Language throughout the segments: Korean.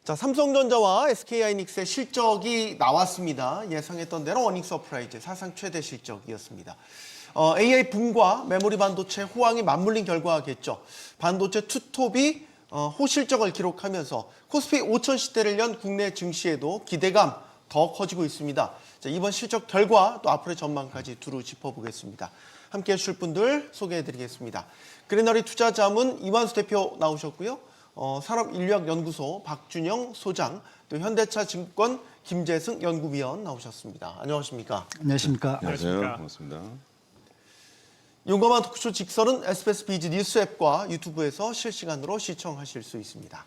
자, 삼성전자와 SK하이닉스의 실적이 나왔습니다. 예상했던 대로 어닝 서프라이즈 사상 최대 실적이었습니다. AI 붐과 메모리 반도체 호황이 맞물린 결과겠죠. 반도체 투톱이 호실적을 기록하면서 코스피 5000시대를 연 국내 증시에도 기대감 더 커지고 있습니다. 자, 이번 실적 결과 또 앞으로의 전망까지 두루 짚어보겠습니다. 함께해 주실 분들 소개해드리겠습니다. 그레너리 투자자문 이완수 대표 나오셨고요. 산업인류학연구소 박준영 소장, 또 현대차증권 김재승 연구위원 나오셨습니다. 안녕하십니까? 안녕하십니까? 안녕하세요. 반갑습니다. 용감한 토크쇼 직설은 SBS 비즈 뉴스 앱과 유튜브에서 실시간으로 시청하실 수 있습니다.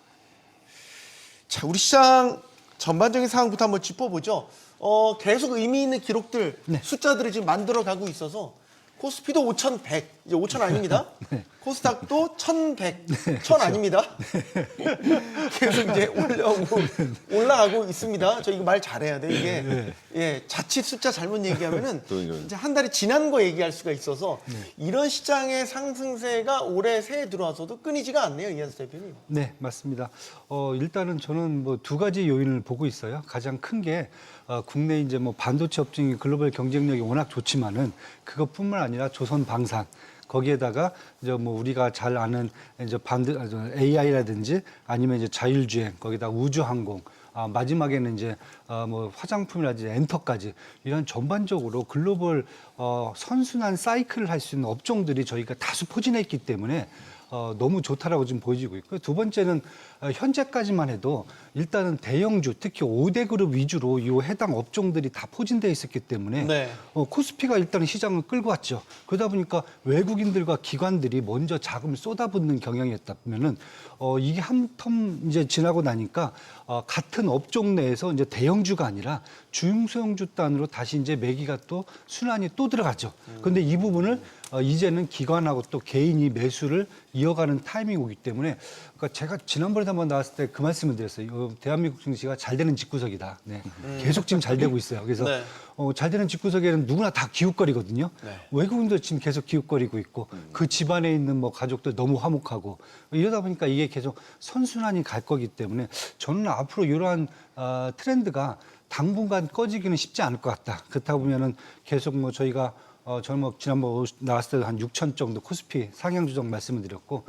자, 우리 시장 전반적인 상황부터 한번 짚어보죠. 계속 의미 있는 기록들, 숫자들을 지금 만들어가고 있어서 코스피도 5,100, 이제 5,000 아닙니다. 코스닥도 1,100, 1,000 아닙니다. 계속 이제 올라가고 있습니다. 저 이거 말 잘해야 돼. 이게 예, 자칫 숫자 잘못 얘기하면은 이제 한 달이 지난 거 얘기할 수가 있어서 이런 시장의 상승세가 올해 새해 들어와서도 끊이지가 않네요, 이한수 대표님. 네, 맞습니다. 일단은 저는 뭐 두 가지 요인을 보고 있어요. 가장 큰 게 국내 이제 뭐 반도체 업종이 글로벌 경쟁력이 워낙 좋지만은 그것뿐만 아니라 조선 방산 거기에다가 이제 뭐 우리가 잘 아는 이제 AI라든지 아니면 이제 자율주행 거기다 우주항공 마지막에는 이제 뭐 화장품이라든지 엔터까지 이런 전반적으로 글로벌 선순환 사이클을 할 수 있는 업종들이 저희가 다수 포진해 있기 때문에 너무 좋다라고 지금 보여지고 있고요. 두 번째는 현재까지만 해도 일단은 대형주, 특히 5대 그룹 위주로 이 해당 업종들이 다 포진되어 있었기 때문에 코스피가 일단은 시장을 끌고 왔죠. 그러다 보니까 외국인들과 기관들이 먼저 자금을 쏟아붓는 경향이었다면은 이게 한 텀 이제 지나고 나니까 같은 업종 내에서 이제 대형주가 아니라 중소형주 단으로 다시 이제 매기가 또 순환이 또 들어가죠. 그런데 이 부분을 이제는 기관하고 또 개인이 매수를 이어가는 타이밍이 오기 때문에 그러니까 제가 지난번에 한번 나왔을 때 그 말씀을 드렸어요. 대한민국 증시가 잘 되는 집구석이다. 네. 계속 지금 잘 되고 있어요. 그래서 잘 되는 집구석에는 누구나 다 기웃거리거든요. 외국인도 지금 계속 기웃거리고 있고 그 집안에 있는 뭐 가족들 너무 화목하고 이러다 보니까 이게 계속 선순환이 갈 거기 때문에 저는 앞으로 이러한 트렌드가 당분간 꺼지기는 쉽지 않을 것 같다. 그렇다 보면은 계속 뭐 저희가 저는 뭐 지난번 나왔을 때도 한 6천 정도 코스피 상향 조정 말씀을 드렸고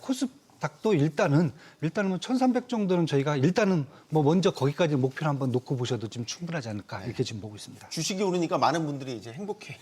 코스닥도 일단은 뭐 1,300 정도는 저희가 일단은 뭐 먼저 거기까지 목표를 한번 놓고 보셔도 지금 충분하지 않을까 이렇게 지금 보고 있습니다. 주식이 오르니까 많은 분들이 이제 행복해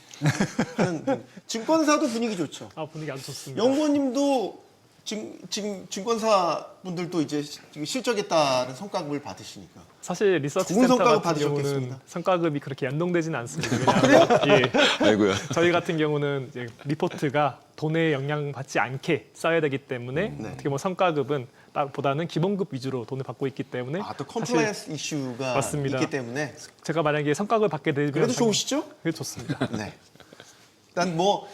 하는 증권사도 분위기 좋죠. 분위기 아주 좋습니다. 연구원님도 지금 증권사 분들도 이제 실적에 따른 성과급을 받으시니까. 사실 리서치 좋은 센터 성과급 같은 경우는 받으셨겠습니다. 성과급이 그렇게 연동되지는 않습니다. 왜냐하면 예, 아이고야. 저희 같은 경우는 이제 리포트가 돈에 영향받지 않게 써야 되기 때문에 어떻게 뭐 성과급은 보다는 기본급 위주로 돈을 받고 있기 때문에 또 컴플라이언스 이슈가 맞습니다. 있기 때문에 제가 만약에 성과급을 받게 되면 그래도 좋으시죠? 그게 좋습니다. 네. 일단 뭐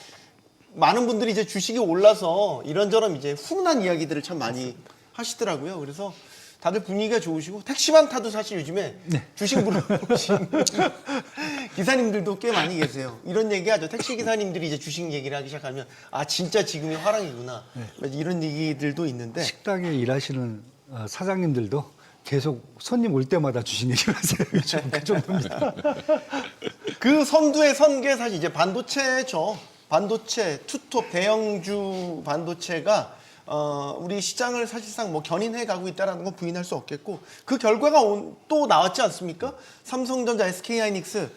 많은 분들이 이제 주식이 올라서 이런저런 이제 훈훈한 이야기들을 참 많이 하시더라고요. 그래서 다들 분위기가 좋으시고 택시만 타도 사실 요즘에 주식 물어보시는 기사님들도 꽤 많이 계세요. 이런 얘기하죠. 택시 기사님들이 이제 주식 얘기를 하기 시작하면 진짜 지금이 화랑이구나. 이런 얘기들도 있는데 식당에 일하시는 사장님들도 계속 손님 올 때마다 주식 얘기를 하세요. 요즘 그 정도입니다. 그 선두에 선 게 사실 이제 반도체죠. 반도체, 투톱, 대형주 반도체가 우리 시장을 사실상 뭐 견인해 가고 있다는 건 부인할 수 없겠고 그 결과가 또 나왔지 않습니까? 삼성전자, SK하이닉스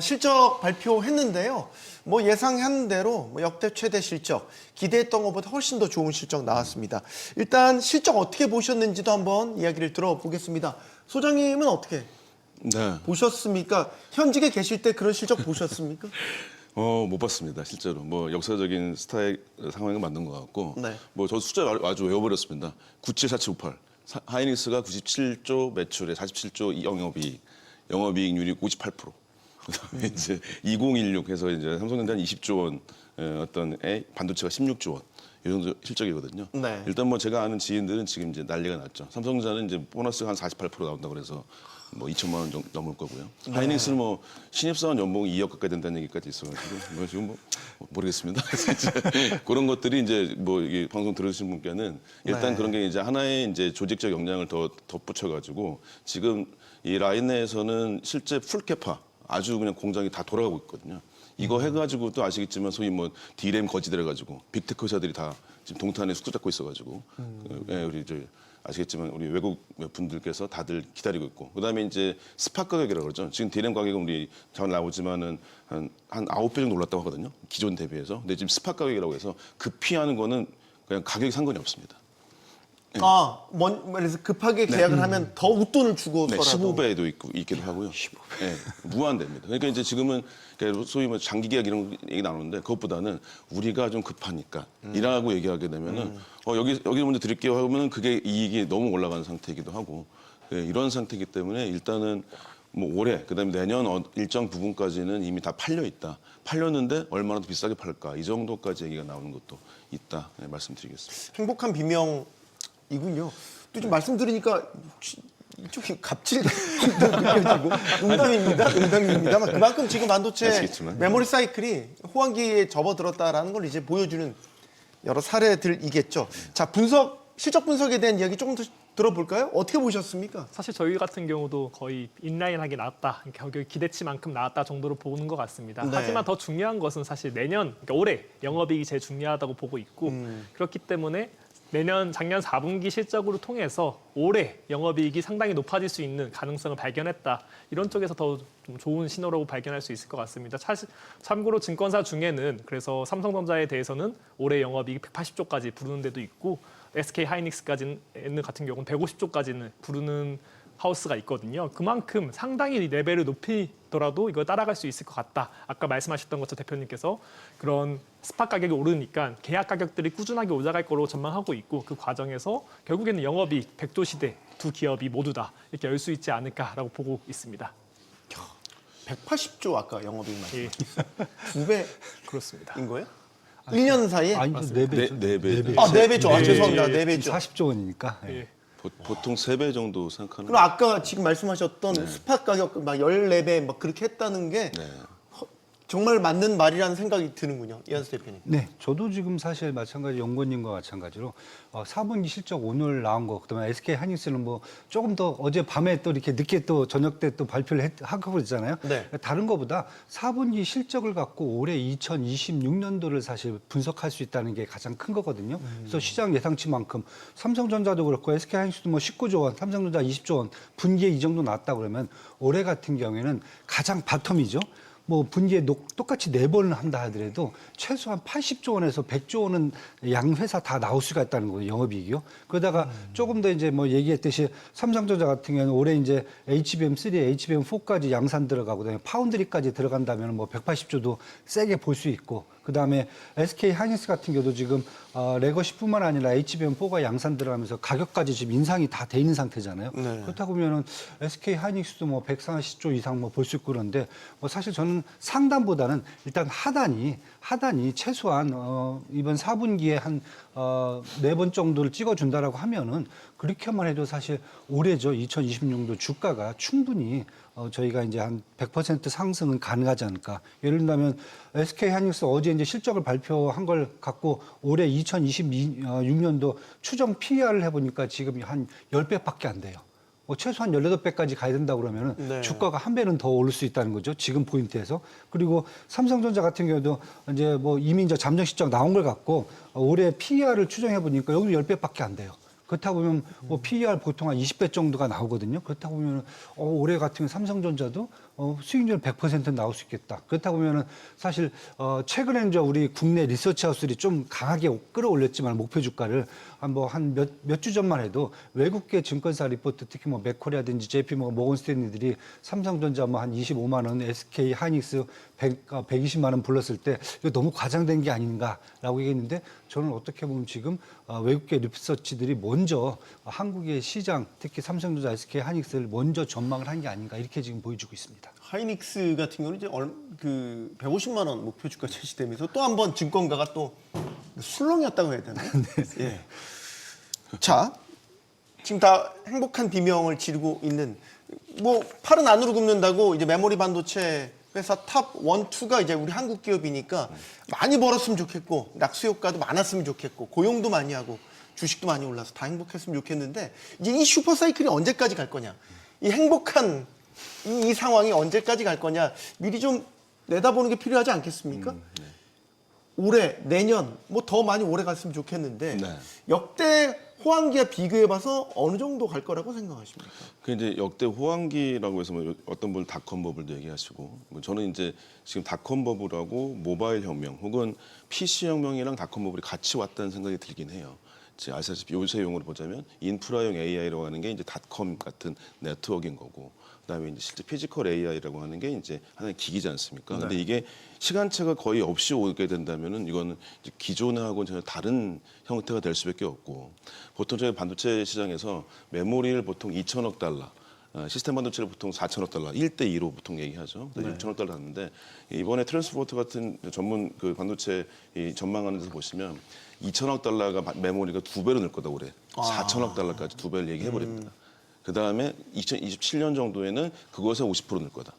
실적 발표했는데요. 뭐 예상한 대로 뭐 역대 최대 실적, 기대했던 것보다 훨씬 더 좋은 실적 나왔습니다. 일단 실적 어떻게 보셨는지도 한번 이야기를 들어보겠습니다. 소장님은 어떻게 보셨습니까? 현직에 계실 때 그런 실적 보셨습니까? 못 봤습니다, 실제로. 뭐 역사적인 스타일 상황은 맞는 것 같고, 뭐 저 숫자 아주 외워버렸습니다. 974758. 하이닉스가 97조 매출에 47조 영업이익률이 58%. 그다음에 이제 2016 해서 이제 삼성전자는 20조 원, 반도체가 16조 원. 이 정도 실적이거든요. 네. 일단 뭐 제가 아는 지인들은 지금 이제 난리가 났죠. 삼성전자는 이제 보너스가 한 48% 나온다고 그래서 뭐 2천만 원 정도 넘을 거고요. 하이닉스는 뭐 신입사원 연봉이 2억 가까이 된다는 얘기까지 있어가지고 뭐 지금 뭐 모르겠습니다. 그런 것들이 이제 뭐 이게 방송 들으신 분께는 일단 네. 그런 게 이제 하나의 이제 조직적 역량을 더 덧붙여가지고 지금 이 라인 내에서는 실제 풀캐파 아주 그냥 공장이 다 돌아가고 있거든요. 이거 해가지고 또 아시겠지만 소위 뭐 D램 거지들해가지고 빅테크 회사들이 다 지금 동탄에 숙소 잡고 있어가지고 예, 우리 이제 아시겠지만 우리 외국 분들께서 다들 기다리고 있고 그다음에 이제 스팟 가격이라고 그러죠. 지금 D램 가격은 우리 잘 나오지만은 한 9배 정도 올랐다고 하거든요. 기존 대비해서. 근데 지금 스팟 가격이라고 해서 급피하는 거는 그냥 가격이 상관이 없습니다. 그래서 급하게 계약을 하면 더 웃돈을 주고서라도. 15배도 있기도 하고요. 네, 무한대입니다. 그러니까 이제 지금은 소위 뭐 장기 계약 이런 얘기 나오는데 그것보다는 우리가 좀 급하니까 이라고 얘기하게 되면은 여기 먼저 드릴게요 하면은 그게 이익이 너무 올라가는 상태이기도 하고 이런 상태이기 때문에 일단은 뭐 올해 그다음에 내년 일정 부분까지는 이미 다 팔려 있다. 팔렸는데 얼마나 더 비싸게 팔까 이 정도까지 얘기가 나오는 것도 있다 말씀드리겠습니다. 행복한 비명이군요. 또 좀 말씀드리니까 혹시 이쪽이 갑질 느껴지고 농담입니다. 그만큼 지금 반도체 아시겠지만. 메모리 사이클이 호황기에 접어들었다라는 걸 이제 보여주는 여러 사례들이겠죠. 자, 실적 분석에 대한 이야기 조금 더 들어볼까요? 어떻게 보셨습니까? 사실 저희 같은 경우도 거의 인라인하게 나왔다, 가격이 기대치만큼 나왔다 정도로 보는 것 같습니다. 네. 하지만 더 중요한 것은 사실 내년, 그러니까 올해 영업이익이 제일 중요하다고 보고 있고 그렇기 때문에 내년 작년 4분기 실적으로 통해서 올해 영업이익이 상당히 높아질 수 있는 가능성을 발견했다. 이런 쪽에서 더 좀 좋은 신호라고 발견할 수 있을 것 같습니다. 참고로 증권사 중에는 그래서 삼성전자에 대해서는 올해 영업이익이 180조까지 부르는 데도 있고 SK 하이닉스까지는 같은 경우는 150조까지는 부르는 하우스가 있거든요. 그만큼 상당히 레벨을 높이더라도 이걸 따라갈 수 있을 것 같다. 아까 말씀하셨던 것처럼 대표님께서 그런 스팟 가격이 오르니까 계약 가격들이 꾸준하게 올라갈 거로 전망하고 있고 그 과정에서 결국에는 영업이익 100조 시대 두 기업이 모두 다 이렇게 열 수 있지 않을까라고 보고 있습니다. 180조 아까 영업이익 말씀. 예, 2배인 그렇습니다. 거예요? 1년 사이에? 아니, 4배죠. 네 배. 4배죠. 죄송합니다. 예, 4배죠. 40조 원이니까. 예. 예. 보통 3배 정도 생각하는 그럼 아까 지금 말씀하셨던 스팟 가격 막 14배 막 그렇게 했다는 게 네. 정말 맞는 말이라는 생각이 드는군요. 이한수 대표님. 네, 저도 지금 사실 마찬가지 연구원님과 마찬가지로 4분기 실적 오늘 나온 거, 그다음에 SK 하이닉스는 뭐 조금 더 어제 밤에 또 이렇게 늦게 또 저녁 때 또 발표를 하고 그랬잖아요. 네. 다른 거보다 4분기 실적을 갖고 올해 2026년도를 사실 분석할 수 있다는 게 가장 큰 거거든요. 그래서 시장 예상치만큼 삼성전자도 그렇고 SK 하이닉스도 뭐 19조 원, 삼성전자 20조 원 분기에 이 정도 나왔다 그러면 올해 같은 경우에는 가장 바텀이죠. 뭐 분기에 똑같이 4번을 한다 하더라도 최소한 80조 원에서 100조 원은 양 회사 다 나올 수가 있다는 거예요, 영업이익이요. 그러다가 조금 더 이제 뭐 얘기했듯이 삼성전자 같은 경우는 올해 이제 HBM3, HBM4까지 양산 들어가고 그다음에 파운드리까지 들어간다면 뭐 180조도 세게 볼 수 있고 그다음에 SK 하이닉스 같은 경우도 지금 레거시뿐만 아니라 HBM4가 양산 들어가면서 가격까지 지금 인상이 다 돼 있는 상태잖아요. 네. 그렇다 보면은 SK 하이닉스도 뭐 140조 이상 뭐 볼 수 있고 그런데 뭐 사실 저는 상단보다는 일단 하단이 최소한 이번 4분기에 한 4번 정도를 찍어준다라고 하면은 그렇게만 해도 사실 올해죠 2026년도 주가가 충분히 저희가 이제 한 100% 상승은 가능하지 않을까. 예를 들면 SK 하이닉스 어제 이제 실적을 발표한 걸 갖고 올해 2026년도 추정 PER을 해보니까 지금 한 10배밖에 안 돼요. 뭐 최소한 18배까지 가야 된다고 그러면은 네. 주가가 한 배는 더 오를 수 있다는 거죠. 지금 포인트에서. 그리고 삼성전자 같은 경우도 이제 뭐 이미 이제 잠정 실적 나온 걸 갖고 올해 PER을 추정해 보니까 여기도 10배밖에 안 돼요. 그렇다 보면 뭐 PER 보통 한 20배 정도가 나오거든요. 그렇다 보면 올해 같은 경우 삼성전자도 수익률 100% 나올 수 있겠다. 그렇다 보면은 사실 최근에 이제 우리 국내 리서치 하우스들이 좀 강하게 끌어올렸지만 목표 주가를 한 몇 주 전만 해도 외국계 증권사 리포트 특히 뭐 맥코리아든지 JP 모건 스탠리들이 삼성전자 뭐 한 25만 원, SK 하이닉스 120만 원 불렀을 때 이거 너무 과장된 게 아닌가라고 얘기했는데 저는 어떻게 보면 지금 외국계 리서치들이 먼저 한국의 시장 특히 삼성전자, SK 하이닉스를 먼저 전망을 한 게 아닌가 이렇게 지금 보여주고 있습니다. 하이닉스 같은 경우는 이제 150만 원 목표 주가 제시되면서 또 한 번 증권가가 또 술렁이었다고 해야 되나? 예. 자, 지금 다 행복한 비명을 지르고 있는 뭐 팔은 안으로 굽는다고 이제 메모리 반도체 회사 탑 1, 2가 이제 우리 한국 기업이니까 많이 벌었으면 좋겠고 낙수 효과도 많았으면 좋겠고 고용도 많이 하고 주식도 많이 올라서 다 행복했으면 좋겠는데 이제 이 슈퍼 사이클이 언제까지 갈 거냐? 이 행복한 이 상황이 언제까지 갈 거냐? 미리 좀 내다보는 게 필요하지 않겠습니까? 올해, 내년 뭐 더 많이 오래 갔으면 좋겠는데 네. 역대 호황기와 비교해봐서 어느 정도 갈 거라고 생각하십니까? 그 이제 역대 호황기라고 해서 뭐 어떤 분 닷컴 버블도 얘기하시고 뭐 저는 이제 지금 닷컴 버블하고 모바일 혁명 혹은 PC 혁명이랑 닷컴 버블이 같이 왔다는 생각이 들긴 해요. 지금 아시다시피 요새 용어로 보자면 인프라용 AI라고 하는 게 이제 닷컴 같은 네트워크인 거고 그다음에 이제 실제 피지컬 AI라고 하는 게 이제 하나의 기기지 않습니까? 근데 이게 시간차가 거의 없이 오게 된다면은 이거는 이제 기존하고는 전혀 다른 형태가 될 수밖에 없고 보통 저희 반도체 시장에서 메모리를 보통 2천억 달러 시스템 반도체를 보통 4천억 달러, 1대2로 보통 얘기하죠. 6천억 달러 하는데 이번에 트랜스포터 같은 전문 그 반도체 이 전망하는 데서 보시면 2천억 달러가 메모리가 2배로 늘 거다 올해. 4천억 달러까지 2배를 얘기해 버립니다. 그 다음에 2027년 정도에는 그것에 50% 늘 거다.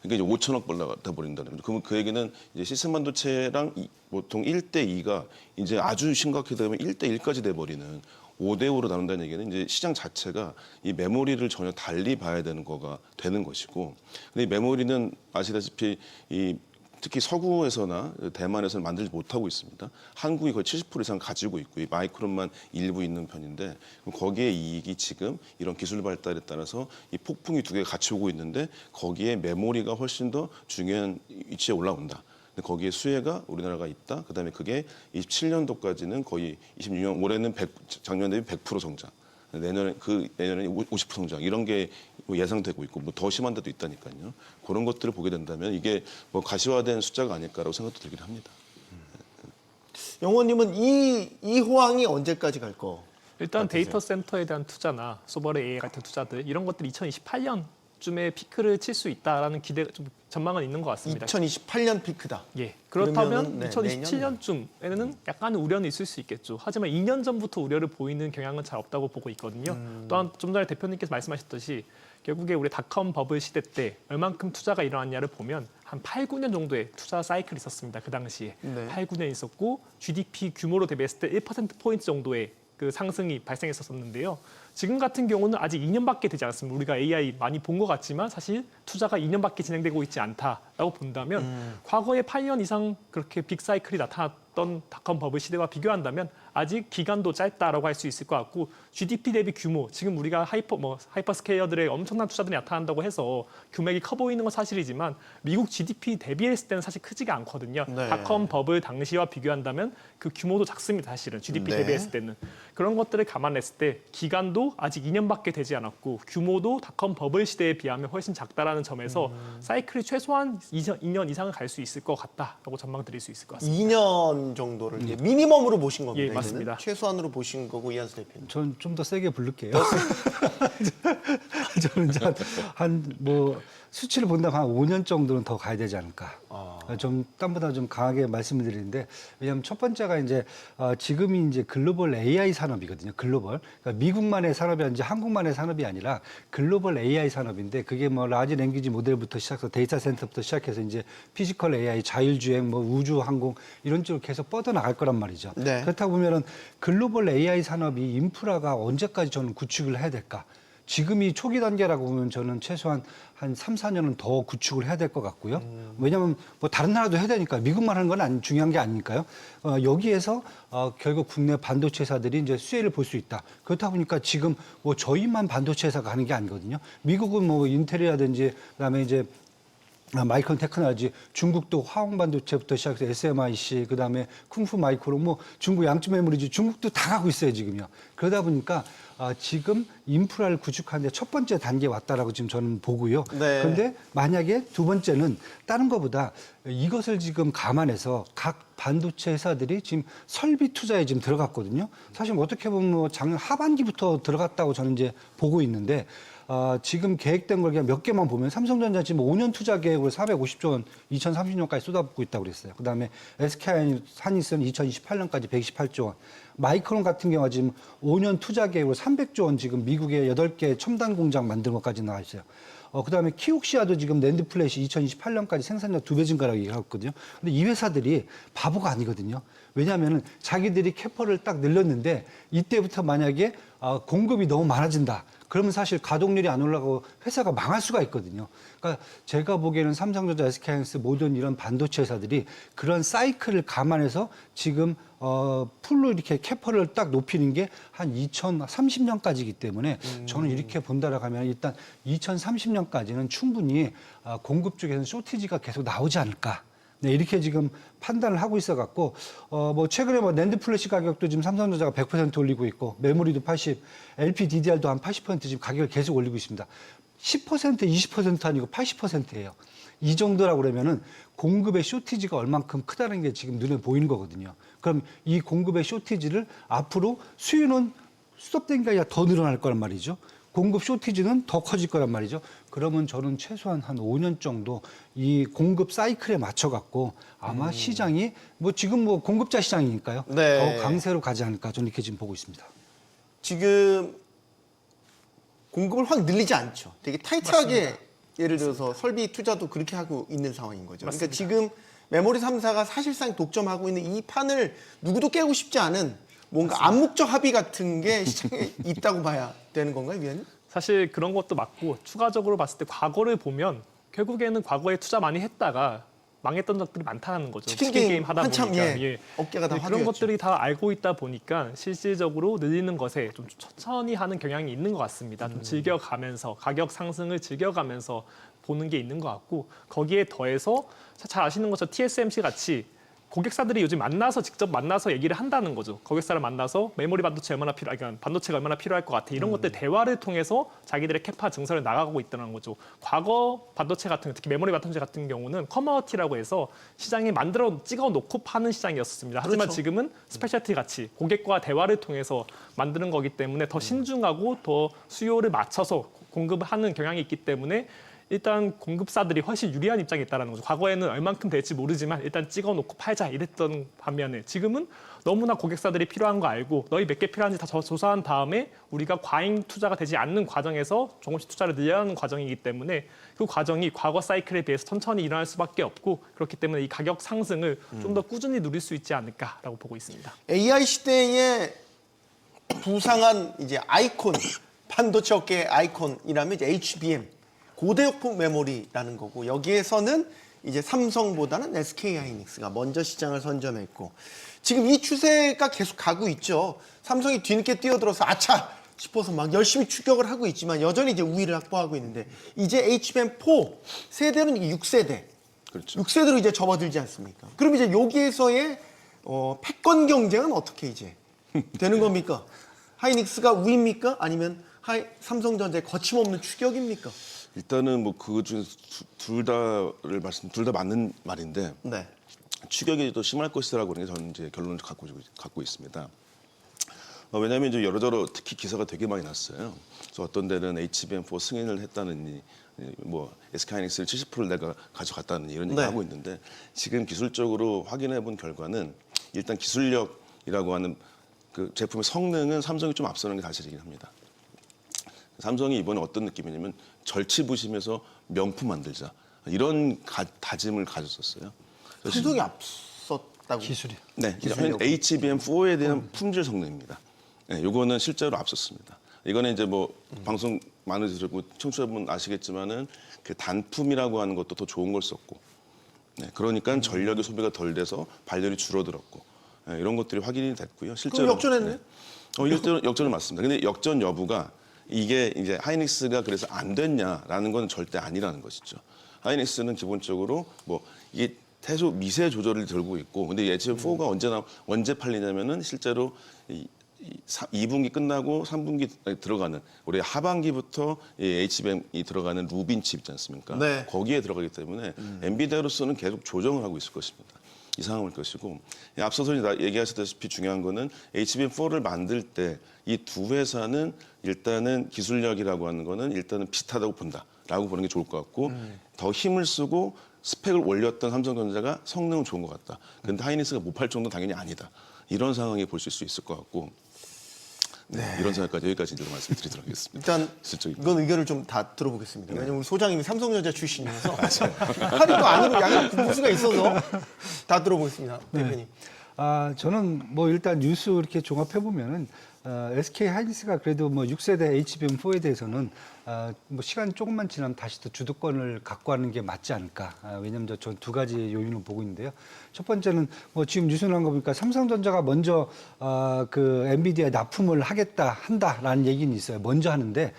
그러니까 이제 5천억 달러가 돼 버린다는 거죠. 그러면 그 얘기는 이제 시스템 반도체랑 보통 1대2가 이제 아주 심각하게 되면 1대1까지 돼 버리는 5대5로 나눈다는 얘기는 이제 시장 자체가 이 메모리를 전혀 달리 봐야 되는 거가 되는 것이고, 근데 이 메모리는 아시다시피 이 특히 서구에서나 대만에서는 만들지 못하고 있습니다. 한국이 거의 70% 이상 가지고 있고 이 마이크론만 일부 있는 편인데 거기에 이익이 지금 이런 기술 발달에 따라서 이 폭풍이 두 개가 같이 오고 있는데 거기에 메모리가 훨씬 더 중요한 위치에 올라온다. 근데 거기에 수혜가 우리나라가 있다. 그다음에 그게 27년도까지는 거의 26년 올해는 작년 대비 100% 성장. 내년에 50% 성장 이런 게 예상되고 있고 뭐 더 심한 데도 있다니까요. 그런 것들을 보게 된다면 이게 뭐 가시화된 숫자가 아닐까라고 생각도 들긴 합니다. 영호님은 이 호황이 언제까지 갈 거? 일단 데이터 센터에 대한 투자나 소버레 AI 같은 투자들 이런 것들이 2028년쯤에 피크를 칠 수 있다라는 기대 좀 전망은 있는 것 같습니다. 2028년 피크다. 예. 그렇다면 그러면은, 네, 2027년쯤에는 약간의 우려는 있을 수 있겠죠. 하지만 2년 전부터 우려를 보이는 경향은 잘 없다고 보고 있거든요. 또한 좀 전에 대표님께서 말씀하셨듯이 결국에 우리 닷컴 버블 시대 때 얼만큼 투자가 일어났냐를 보면 한 8, 9년 정도의 투자 사이클이 있었습니다. 그 당시에. 네. 8, 9년 있었고 GDP 규모로 대비했을 때 1%포인트 정도의 그 상승이 발생했었는데요. 지금 같은 경우는 아직 2년밖에 되지 않았습니다. 우리가 AI 많이 본 것 같지만 사실 투자가 2년밖에 진행되고 있지 않다라고 본다면 과거에 8년 이상 그렇게 빅사이클이 나타났던 닷컴 버블 시대와 비교한다면 아직 기간도 짧다라고 할 수 있을 것 같고 GDP 대비 규모 지금 우리가 하이퍼스케일러들의 엄청난 투자들이 나타난다고 해서 금액이 커 보이는 건 사실이지만 미국 GDP 대비했을 때는 사실 크지가 않거든요. 네. 닷컴 버블 당시와 비교한다면 그 규모도 작습니다. 사실은 GDP 네. 대비했을 때는 그런 것들을 감안했을 때 기간도 아직 2년밖에 되지 않았고 규모도 닷컴 버블 시대에 비하면 훨씬 작다라는 점에서 사이클이 최소한 2년 이상은 갈 수 있을 것 같다라고 전망드릴 수 있을 것 같습니다. 2년 정도를 이제 미니멈으로 보신 겁니다. 예, 이제는. 맞습니다. 최소한으로 보신 거고 이한수 대표님. 전 좀 더 세게 부를게요. 저는 한 뭐 수치를 본다면 한 5년 정도는 더 가야 되지 않을까. 좀 땀보다 좀 강하게 말씀을 드리는데 왜냐하면 첫 번째가 이제 지금이 이제 글로벌 AI 산업이거든요. 글로벌. 그러니까 미국만의 산업이 아니지 한국만의 산업이 아니라 글로벌 AI 산업인데 그게 뭐 라지 랭귀지 모델부터 시작해서 데이터 센터부터 시작해서 이제 피지컬 AI, 자율주행, 뭐 우주 항공 이런 쪽으로 계속 뻗어나갈 거란 말이죠. 네. 그렇다 보면은 글로벌 AI 산업이 인프라가 언제까지 저는 구축을 해야 될까? 지금이 초기 단계라고 보면 저는 최소한 한 3, 4년은 더 구축을 해야 될 것 같고요. 왜냐하면 뭐 다른 나라도 해야 되니까 미국만 하는 건 중요한 게 아니니까요. 여기에서 결국 국내 반도체 회사들이 이제 수혜를 볼 수 있다. 그렇다 보니까 지금 뭐 저희만 반도체 회사가 하는 게 아니거든요. 미국은 뭐 인텔이라든지 그다음에 이제 마이크론 테크놀로지, 중국도 화홍 반도체부터 시작해서 SMIC, 그다음에 쿵푸 마이크론, 뭐 중국 양쯔 메모리지, 중국도 다 가고 있어요 지금요. 그러다 보니까 지금 인프라를 구축하는데 첫 번째 단계에 왔다라고 지금 저는 보고요. 네. 그런데 만약에 두 번째는 다른 것보다 이것을 지금 감안해서 각 반도체 회사들이 지금 설비 투자에 지금 들어갔거든요. 사실 뭐 어떻게 보면 뭐 작년 하반기부터 들어갔다고 저는 이제 보고 있는데 지금 계획된 걸 그냥 몇 개만 보면 삼성전자 지금 5년 투자 계획으로 450조 원 2030년까지 쏟아붓고 있다고 그랬어요. 그다음에 SK하이닉스는 2028년까지 128조 원. 마이크론 같은 경우가 지금 5년 투자 계획으로 300조 원 지금 미국에 8개 첨단 공장 만든 것까지 나와 있어요. 그다음에 키옥시아도 지금 낸드 플래시 2028년까지 생산량 2배 증가라고 얘기하거든요. 근데 이 회사들이 바보가 아니거든요. 왜냐하면 자기들이 캐퍼를 딱 늘렸는데 이때부터 만약에 공급이 너무 많아진다. 그러면 사실 가동률이 안 올라가고 회사가 망할 수가 있거든요. 그러니까 제가 보기에는 삼성전자, SK하이닉스 모든 이런 반도체 회사들이 그런 사이클을 감안해서 지금 풀로 이렇게 캐퍼를 딱 높이는 게 한 2030년까지이기 때문에 저는 이렇게 본다라고 하면 일단 2030년까지는 충분히 공급 쪽에서는 쇼티지가 계속 나오지 않을까. 네, 이렇게 지금 판단을 하고 있어 갖고 뭐 최근에 뭐 낸드 플래시 가격도 지금 삼성전자가 100% 올리고 있고 메모리도 80, LPDDR도 한 80% 지금 가격을 계속 올리고 있습니다. 10%, 20% 아니고 80%예요. 이 정도라고 그러면은 공급의 쇼티지가 얼만큼 크다는 게 지금 눈에 보이는 거거든요. 그럼 이 공급의 쇼티지를 앞으로 수요는 스톱된 게 아니라 더 늘어날 거란 말이죠. 공급 쇼티지는 더 커질 거란 말이죠. 그러면 저는 최소한 한 5년 정도 이 공급 사이클에 맞춰갖고 아마 시장이 뭐 지금 뭐 공급자 시장이니까요. 네. 더 강세로 가지 않을까 저는 이렇게 지금 보고 있습니다. 지금 공급을 확 늘리지 않죠. 되게 타이트하게 맞습니다. 예를 들어서 설비 투자도 그렇게 하고 있는 상황인 거죠. 맞습니다. 그러니까 지금 메모리 3사가 사실상 독점하고 있는 이 판을 누구도 깨고 싶지 않은 뭔가 맞습니다. 암묵적 합의 같은 게 시장에 있다고 봐야 되는 건가요, 위원님? 사실 그런 것도 맞고 추가적으로 봤을 때 과거를 보면 결국에는 과거에 투자 많이 했다가 망했던 적들이 많다는 거죠. 치킨 게임 게임 하다 한참, 보니까 예, 어깨가 다 근데 그런 화두였죠. 것들이 다 알고 있다 보니까 실질적으로 늘리는 것에 좀 천천히 하는 경향이 있는 것 같습니다. 좀 즐겨가면서 가격 상승을 즐겨가면서 보는 게 있는 것 같고 거기에 더해서 잘 아시는 것처럼 TSMC 같이 고객사들이 요즘 만나서 직접 만나서 얘기를 한다는 거죠. 고객사를 만나서 메모리 반도체 얼마나 그러니까 반도체가 얼마나 필요할 것 같아. 이런 것들 대화를 통해서 자기들의 캐파 증설을 나가고 있다는 거죠. 과거 반도체 같은 경우, 특히 메모리 반도체 같은 경우는 커머티라고 해서 시장에 만들어 찍어 놓고 파는 시장이었습니다. 하지만 그렇죠. 지금은 스페셜티 같이 고객과 대화를 통해서 만드는 거기 때문에 더 신중하고 더 수요를 맞춰서 공급을 하는 경향이 있기 때문에 일단 공급사들이 훨씬 유리한 입장에 있다는 거죠. 과거에는 얼만큼 될지 모르지만 일단 찍어놓고 팔자 이랬던 반면에 지금은 너무나 고객사들이 필요한 거 알고 너희 몇 개 필요한지 다 조사한 다음에 우리가 과잉 투자가 되지 않는 과정에서 조금씩 투자를 늘려가는 과정이기 때문에 그 과정이 과거 사이클에 비해서 천천히 일어날 수밖에 없고 그렇기 때문에 이 가격 상승을 좀 더 꾸준히 누릴 수 있지 않을까라고 보고 있습니다. AI 시대에 부상한 이제 아이콘, 반도체 업계의 아이콘이라면 이제 HBM, 고대역폭 메모리라는 거고 여기에서는 이제 삼성보다는 SK하이닉스가 먼저 시장을 선점했고 지금 이 추세가 계속 가고 있죠. 삼성이 뒤늦게 뛰어들어서 아차 싶어서 막 열심히 추격을 하고 있지만 여전히 이제 우위를 확보하고 있는데 이제 HBM4 세대는 6세대. 그렇죠. 6세대로 이제 접어들지 않습니까? 그럼 이제 여기에서의 패권 경쟁은 어떻게 이제 되는 겁니까? 하이닉스가 우위입니까? 아니면 삼성전자의 거침없는 추격입니까? 일단은 뭐 그 중에 둘 다를 둘 다 맞는 말인데 네. 추격이 더 심할 것이라고 그런 게 저는 이제 결론을 갖고 있습니다. 왜냐하면 이제 여러저러 특히 기사가 되게 많이 났어요. 그래서 어떤 데는 HBM4 승인을 했다느니 뭐 SK하이닉스를 70% 내가 가져갔다는 이런 얘기 네. 하고 있는데 지금 기술적으로 확인해 본 결과는 일단 기술력이라고 하는 그 제품의 성능은 삼성이 좀 앞서는 게 사실이긴 합니다. 삼성이 이번에 어떤 느낌이냐면 절치부심해서 명품 만들자 이런 다짐을 가졌었어요. 삼성이 앞섰다고. 기술이. 네, 기술력. HBM4에 대한 품질 성능입니다. 네, 요거는 실제로 앞섰습니다. 이거는 이제 뭐 방송 많이 들었고 청취자분 아시겠지만은 그 단품이라고 하는 것도 더 좋은 걸 썼고, 네, 그러니까 전력의 소비가 덜 돼서 발열이 줄어들었고, 네, 이런 것들이 확인이 됐고요. 실제로 그럼 역전했네? 역전은 맞습니다. 근데 역전 여부가 이게 이제 하이닉스가 그래서 안 됐냐라는 건 절대 아니라는 것이죠. 하이닉스는 기본적으로 뭐 이게 태소 미세 조절을 들고 있고, 근데 HBM4가 언제 팔리냐면은 실제로 이 2분기 끝나고 3분기 들어가는 올해 하반기부터 이 HBM이 들어가는 루빈 칩 있지 않습니까? 네. 거기에 들어가기 때문에 엔비디아로서는 계속 조정을 하고 있을 것입니다. 이 상황일 것이고 앞서서 얘기하셨다시피 중요한 거는 HBM4를 만들 때 이 두 회사는 일단은 기술력이라고 하는 거는 일단은 비슷하다고 본다라고 보는 게 좋을 것 같고 더 힘을 쓰고 스펙을 올렸던 삼성전자가 성능은 좋은 것 같다. 그런데 하이닉스가 못 팔 정도는 당연히 아니다. 이런 상황에 보실 수 있을 것 같고 네, 이런 생각까지 여기까지 이제 말씀드리도록 하겠습니다. 일단 실적입니다. 이건 의견을 좀 다 들어보겠습니다. 왜냐면 우리 소장님이 삼성전자 출신이어서 하루도 안으로 양을 굽을 수가 있어서 다 들어보겠습니다. 대표님. 저는 뭐 일단 뉴스 이렇게 종합해 보면은 SK 하이닉스가 그래도 뭐 6세대 HBM4에 대해서는 뭐 시간이 조금만 지나면 다시 또 주도권을 갖고 하는 게 맞지 않을까. 왜냐하면 전 두 가지 요인을 보고 있는데요. 첫 번째는 뭐 지금 뉴스 나온 거 보니까 삼성전자가 먼저 그 엔비디아에 납품을 한다라는 얘기는 있어요. 먼저 하는데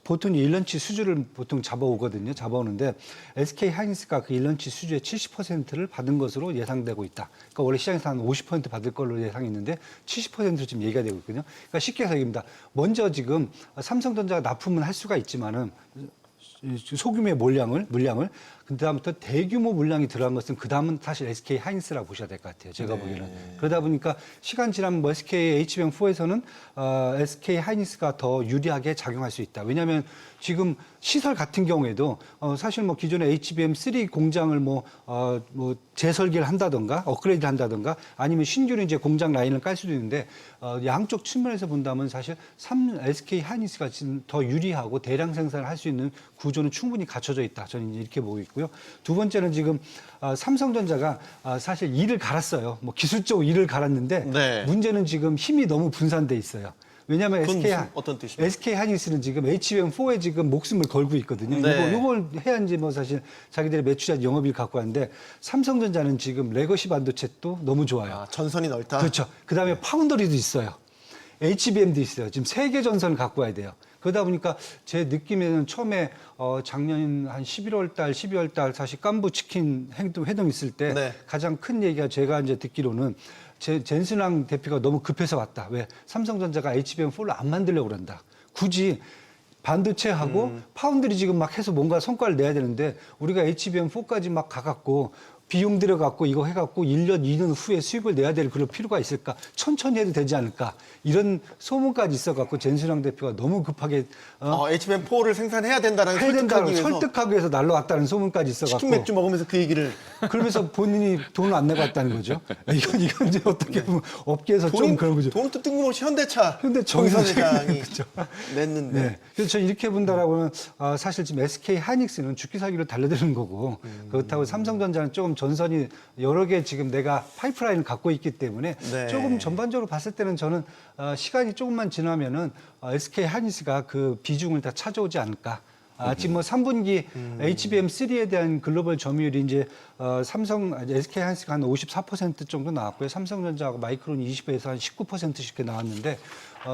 보통 1년치 수주를 보통 잡아오는데 SK 하이닉스가 그 1년치 수주의 70%를 받은 것으로 예상되고 있다. 그러니까 원래 시장에서 한 50% 받을 걸로 예상했는데 70%로 지금 얘기가 되고 있거든요. 그러니까 쉽게 해서 얘기합니다. 먼저 지금 삼성전자가 납품은 할 수가 있지만은 소규모의 물량을 그다음부터 대규모 물량이 들어간 것은 그다음은 사실 SK 하이닉스라고 보셔야 될 것 같아요. 제가 보기에는. 그러다 보니까 시간 지나면 뭐 SK HBM4에서는 SK 하이닉스가 더 유리하게 작용할 수 있다. 왜냐하면 지금 시설 같은 경우에도 사실 뭐 기존의 HBM3 공장을 뭐 재설계를 한다던가 업그레이드를 한다던가 아니면 신규로 이제 공장 라인을 깔 수도 있는데 양쪽 측면에서 본다면 사실 SK 하이닉스가 지금 더 유리하고 대량 생산을 할 수 있는 구조는 충분히 갖춰져 있다. 저는 이렇게 보고 있고요. 두 번째는 지금 삼성전자가 사실 이를 갈았어요. 뭐 기술적으로 이를 갈았는데 네. 문제는 지금 힘이 너무 분산돼 있어요. 왜냐하면 어떤 뜻입니까? SK 하이닉스는 지금 HBM4에 지금 목숨을 걸고 있거든요. 네. 이걸 해야지 뭐 사실 자기들의 매출자 영업이익을 갖고 하는데 삼성전자는 지금 레거시 반도체도 너무 좋아요. 전선이 넓다. 그렇죠. 그다음에 파운더리도 있어요. HBM도 있어요. 지금 세계 전선을 갖고 와야 돼요. 그러다 보니까 제 느낌에는 처음에 작년 한 11월 달, 12월 달 사실 깐부 치킨 회동 있을 때 네. 가장 큰 얘기가 제가 이제 듣기로는 젠슨왕 대표가 너무 급해서 왔다. 왜? 삼성전자가 HBM4를 안 만들려고 그런다. 굳이 반도체하고 파운드리 지금 막 해서 뭔가 성과를 내야 되는데 우리가 HBM4까지 막 가갖고 비용 들여갖고 이거 해갖고 1년, 2년 후에 수익을 내야 될 그럴 필요가 있을까? 천천히 해도 되지 않을까? 이런 소문까지 있어갖고 젠슨왕 대표가 너무 급하게 HBM4를 생산해야 된다는 해야 된다고 설득하기 위해서 설득하기 위해서 날라왔다는 소문까지 있어갖고 치킨 맥주 먹으면서 그 얘기를 그러면서 본인이 돈을 안 내고 왔다는 거죠. 이건 이제 어떻게 보면 업계에서 좀 그런 거죠. 돈은 또 뜬금없이 현대차 정의선 회장이 그렇죠. 냈는데 네. 그래서 저는 이렇게 본다라고는 사실 지금 SK 하이닉스는 죽기 살기로 달려드는 거고 그렇다고 삼성전자는 조금 전선이 여러 개 지금 내가 파이프라인을 갖고 있기 때문에 네. 조금 전반적으로 봤을 때는 저는 시간이 조금만 지나면은 SK 하이닉스가 그 비중을 다 찾아오지 않을까. 지금 뭐 3분기 HBM3에 대한 글로벌 점유율이 이제 SK 하이닉스가 한 54% 정도 나왔고요. 삼성전자하고 마이크론이 20에서 한 19%씩 나왔는데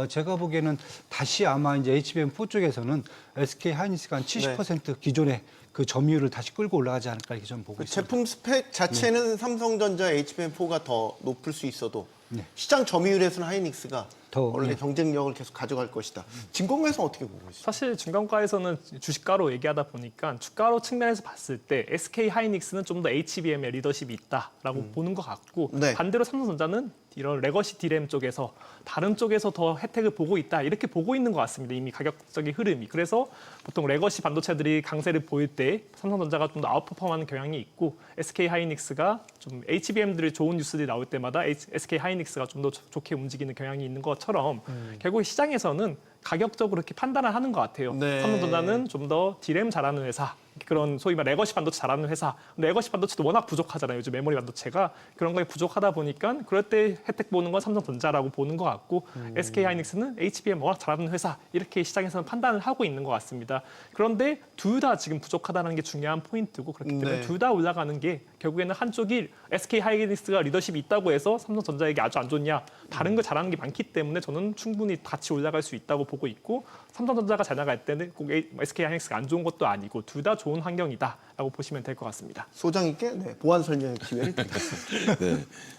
제가 보기에는 다시 아마 이제 HBM4 쪽에서는 SK 하이닉스가 한 70% 기존의 그 점유율을 다시 끌고 올라가지 않을까 이렇게 저는 보고 있습니다. 제품 스펙 자체는 삼성전자 HBM4가 더 높을 수 있어도 시장 점유율에서는 하이닉스가 더, 원래 경쟁력을 계속 가져갈 것이다. 증권가에서는 어떻게 보고 있어요? 사실 증권가에서는 주식가로 얘기하다 보니까 주가로 측면에서 봤을 때 SK 하이닉스는 좀 더 HBM의 리더십이 있다라고 보는 것 같고 네. 반대로 삼성전자는 이런 레거시 디램 쪽에서 다른 쪽에서 더 혜택을 보고 있다 이렇게 보고 있는 것 같습니다. 이미 가격적인 흐름이. 그래서 보통 레거시 반도체들이 강세를 보일 때 삼성전자가 좀 더 아웃퍼폼하는 경향이 있고 SK 하이닉스가 좀 HBM들이 좋은 뉴스들이 나올 때마다 SK 하이닉스가 좀 더 좋게 움직이는 경향이 있는 것처럼 결국 시장에서는 가격적으로 이렇게 판단을 하는 것 같아요. 네. 삼성전자는 좀 더 디램 잘하는 회사, 그런 소위 말 레거시 반도체 잘하는 회사. 레거시 반도체도 워낙 부족하잖아요. 요즘 메모리 반도체가 그런 거에 부족하다 보니까 그럴 때 혜택 보는 건 삼성전자라고 보는 것 같고 SK 하이닉스는 HBM 워낙 잘하는 회사 이렇게 시장에서는 판단을 하고 있는 것 같습니다. 그런데 둘 다 지금 부족하다는 게 중요한 포인트고 그렇기 때문에 네. 둘 다 올라가는 게 결국에는 한쪽이 SK 하이닉스가 리더십이 있다고 해서 삼성전자에게 아주 안 좋냐? 다른 걸 잘하는 게 많기 때문에 저는 충분히 같이 올라갈 수 있다고 보고 있고 삼성전자가 잘 나갈 때는 꼭 SK 하이닉스가 안 좋은 것도 아니고 둘 다 좋은 좋은 환경이다라고 보시면 될 것 같습니다. 소장 있게 보완 설명의 기회를 드리겠습니다.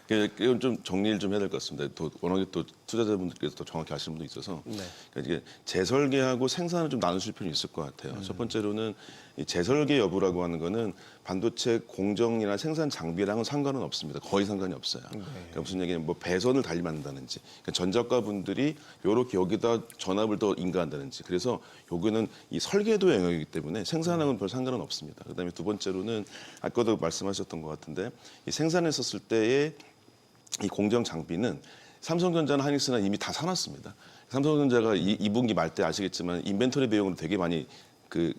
네, 이건 좀 정리를 좀 해야 될 것 같습니다. 또 워낙에 또 투자자분들께서 더 정확히 아시는 분도 있어서 그러니까 이게 재설계하고 생산을 좀 나누실 필요는 있을 것 같아요. 첫 번째로는 이 재설계 여부라고 하는 거는 반도체 공정이나 생산 장비랑은 상관은 없습니다. 거의 상관이 없어요. 그러니까 무슨 얘기냐면 뭐 배선을 달리 만든다든지 그러니까 전작가 분들이 요렇게 여기다 전압을 더 인가한다든지 그래서 여기는 이 설계도 영역이기 때문에 생산하고는 별 상관은 없습니다. 그다음에 두 번째로는 아까도 말씀하셨던 것 같은데 이 생산했었을 때의 이 공정 장비는 삼성전자나 하이닉스나 이미 다 사놨습니다. 삼성전자가 2분기 말 때 아시겠지만 인벤토리 비용으로 되게 많이 그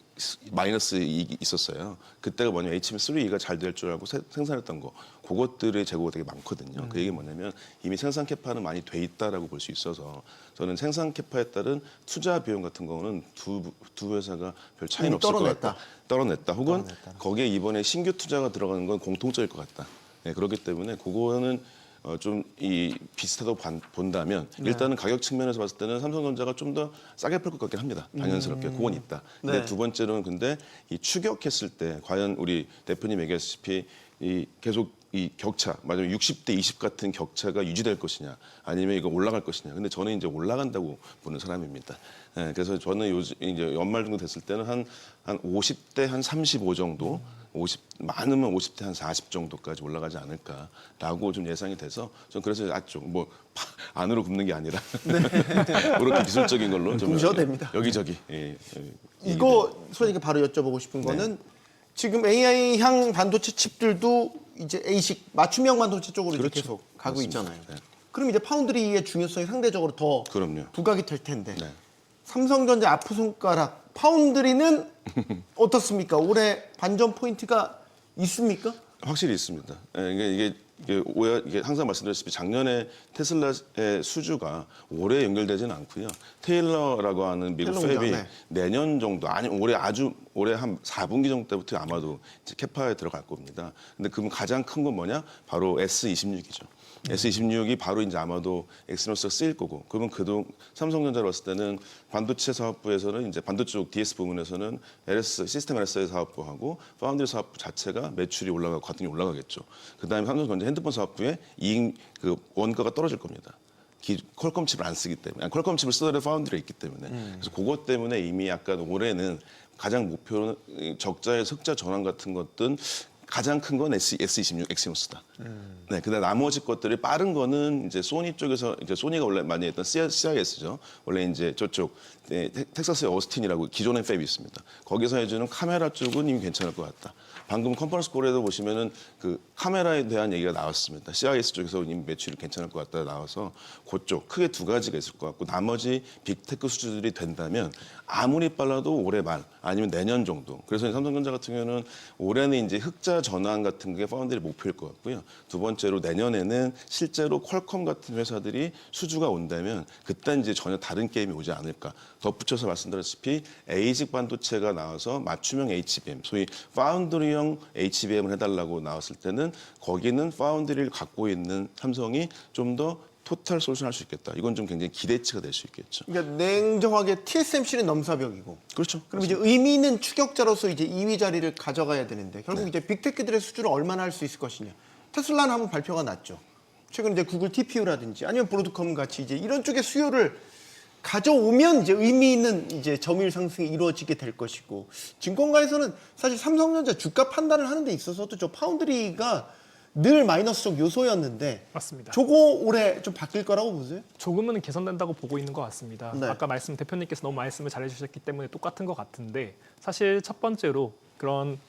마이너스 이익이 있었어요. 그때가 뭐냐면 HBM3가 잘 될 줄 알고 생산했던 거 그것들의 재고가 되게 많거든요. 그 얘기 뭐냐면 이미 생산 캐파는 많이 돼 있다라고 볼 수 있어서 저는 생산 캐파에 따른 투자 비용 같은 거는 두 회사가 별 차이는 없을 것 같다. 떨어냈다. 혹은 거기에 이번에 신규 투자가 들어가는 건 공통적일 것 같다. 네, 그렇기 때문에 그거는 좀 이 비슷하다고 본다면 일단은 가격 측면에서 봤을 때는 삼성전자가 좀 더 싸게 팔 것 같긴 합니다. 당연스럽게 그건 있다. 근데 두 번째로는 근데 이 추격했을 때 과연 우리 대표님 얘기하시피 이 계속 이 격차, 맞아요. 60대 20 같은 격차가 유지될 것이냐, 아니면 이거 올라갈 것이냐. 근데 저는 이제 올라간다고 보는 사람입니다. 네, 그래서 저는 요즘 이제 연말 정도 됐을 때는 한 50대 한 35 정도, 50 많으면 50대 한 40 정도까지 올라가지 않을까라고 좀 예상이 돼서 전 그래서 아쪽 뭐 안으로 굽는 게 아니라 그렇게 기술적인 걸로 좀 굽으셔도 됩니다. 여기저기. 이거 소장님께 바로 여쭤보고 싶은 거는 지금 AI향 반도체 칩들도 이제 ASIC 맞춤형 반도체 쪽으로 이제 그렇죠. 계속 가고 맞습니다. 있잖아요. 네. 그럼 이제 파운드리의 중요성이 상대적으로 더 그럼요. 부각이 될 텐데 네. 삼성전자 아프 손가락 파운드리는 어떻습니까? 올해 반전 포인트가 있습니까? 확실히 있습니다. 이게 항상 말씀드렸듯이 작년에 테슬라의 수주가 올해 연결되지는 않고요. 테일러라고 하는 미국 테일러 팹이 공장, 내년 정도 아니면 올해 한 4분기 정도 때부터 아마도 이제 캐파에 들어갈 겁니다. 근데 그럼 가장 큰 건 뭐냐? 바로 S26이죠. S26이 바로 이제 아마도 엑시노스가 쓰일 거고, 그러면 삼성전자로 봤을 때는 반도체 사업부에서는 이제 반도체 쪽 DS 부문에서는 시스템 LSI 사업부하고 파운드리 사업부 자체가 매출이 올라가고 과등이 올라가겠죠. 그다음에 삼성전자 핸드폰 사업부의 이익 그 원가가 떨어질 겁니다. 퀄컴 칩을 안 쓰기 때문에, 퀄컴 칩을 쓰더라도 파운드리가 있기 때문에. 그래서 그것 때문에 이미 약간 올해는 가장 목표는 적자의 흑자 전환 같은 것들은 가장 큰 건 S26 엑시노스다. 네, 그다음 나머지 것들이 빠른 거는 이제 소니 쪽에서 이제 소니가 원래 많이 했던 CIS죠. 원래 이제 저쪽 텍사스의 어스틴이라고 기존의 팹이 있습니다. 거기서 해주는 카메라 쪽은 이미 괜찮을 것 같다. 방금 컨퍼런스 콜에도 보시면은 그 카메라에 대한 얘기가 나왔습니다. CIS 쪽에서 이미 매출이 괜찮을 것 같다 나와서 그쪽 크게 두 가지가 있을 것 같고 나머지 빅테크 수주들이 된다면 아무리 빨라도 올해 말 아니면 내년 정도. 그래서 삼성전자 같은 경우는 올해는 이제 흑자 전환 같은 게 파운드리 목표일 것 같고요. 두 번째로 내년에는 실제로 퀄컴 같은 회사들이 수주가 온다면 그때 이제 전혀 다른 게임이 오지 않을까. 덧붙여서 말씀드렸다시피 에이직 반도체가 나와서 맞춤형 HBM, 소위 파운드리형 HBM을 해달라고 나왔을 때는 거기는 파운드리를 갖고 있는 삼성이 좀 더 토탈 솔루션 할 수 있겠다. 이건 좀 굉장히 기대치가 될 수 있겠죠. 그러니까 냉정하게 TSMC는 넘사벽이고. 그렇죠. 그럼 이제 의미 있는 추격자로서 이제 2위 자리를 가져가야 되는데 결국 이제 빅테크들의 수주를 얼마나 할 수 있을 것이냐. 테슬라는 한번 발표가 났죠. 최근 이제 구글 TPU라든지 아니면 브로드컴 같이 이제 이런 쪽의 수요를 가져오면 이제 의미 있는 이제 점유율 상승이 이루어지게 될 것이고 증권가에서는 사실 삼성전자 주가 판단을 하는 데 있어서도 저 파운드리가 늘 마이너스적 요소였는데 맞습니다. 저거 올해 좀 바뀔 거라고 보세요? 조금은 개선된다고 보고 있는 것 같습니다. 네. 아까 대표님께서 너무 말씀을 잘해주셨기 때문에 똑같은 것 같은데 사실 첫 번째로 그런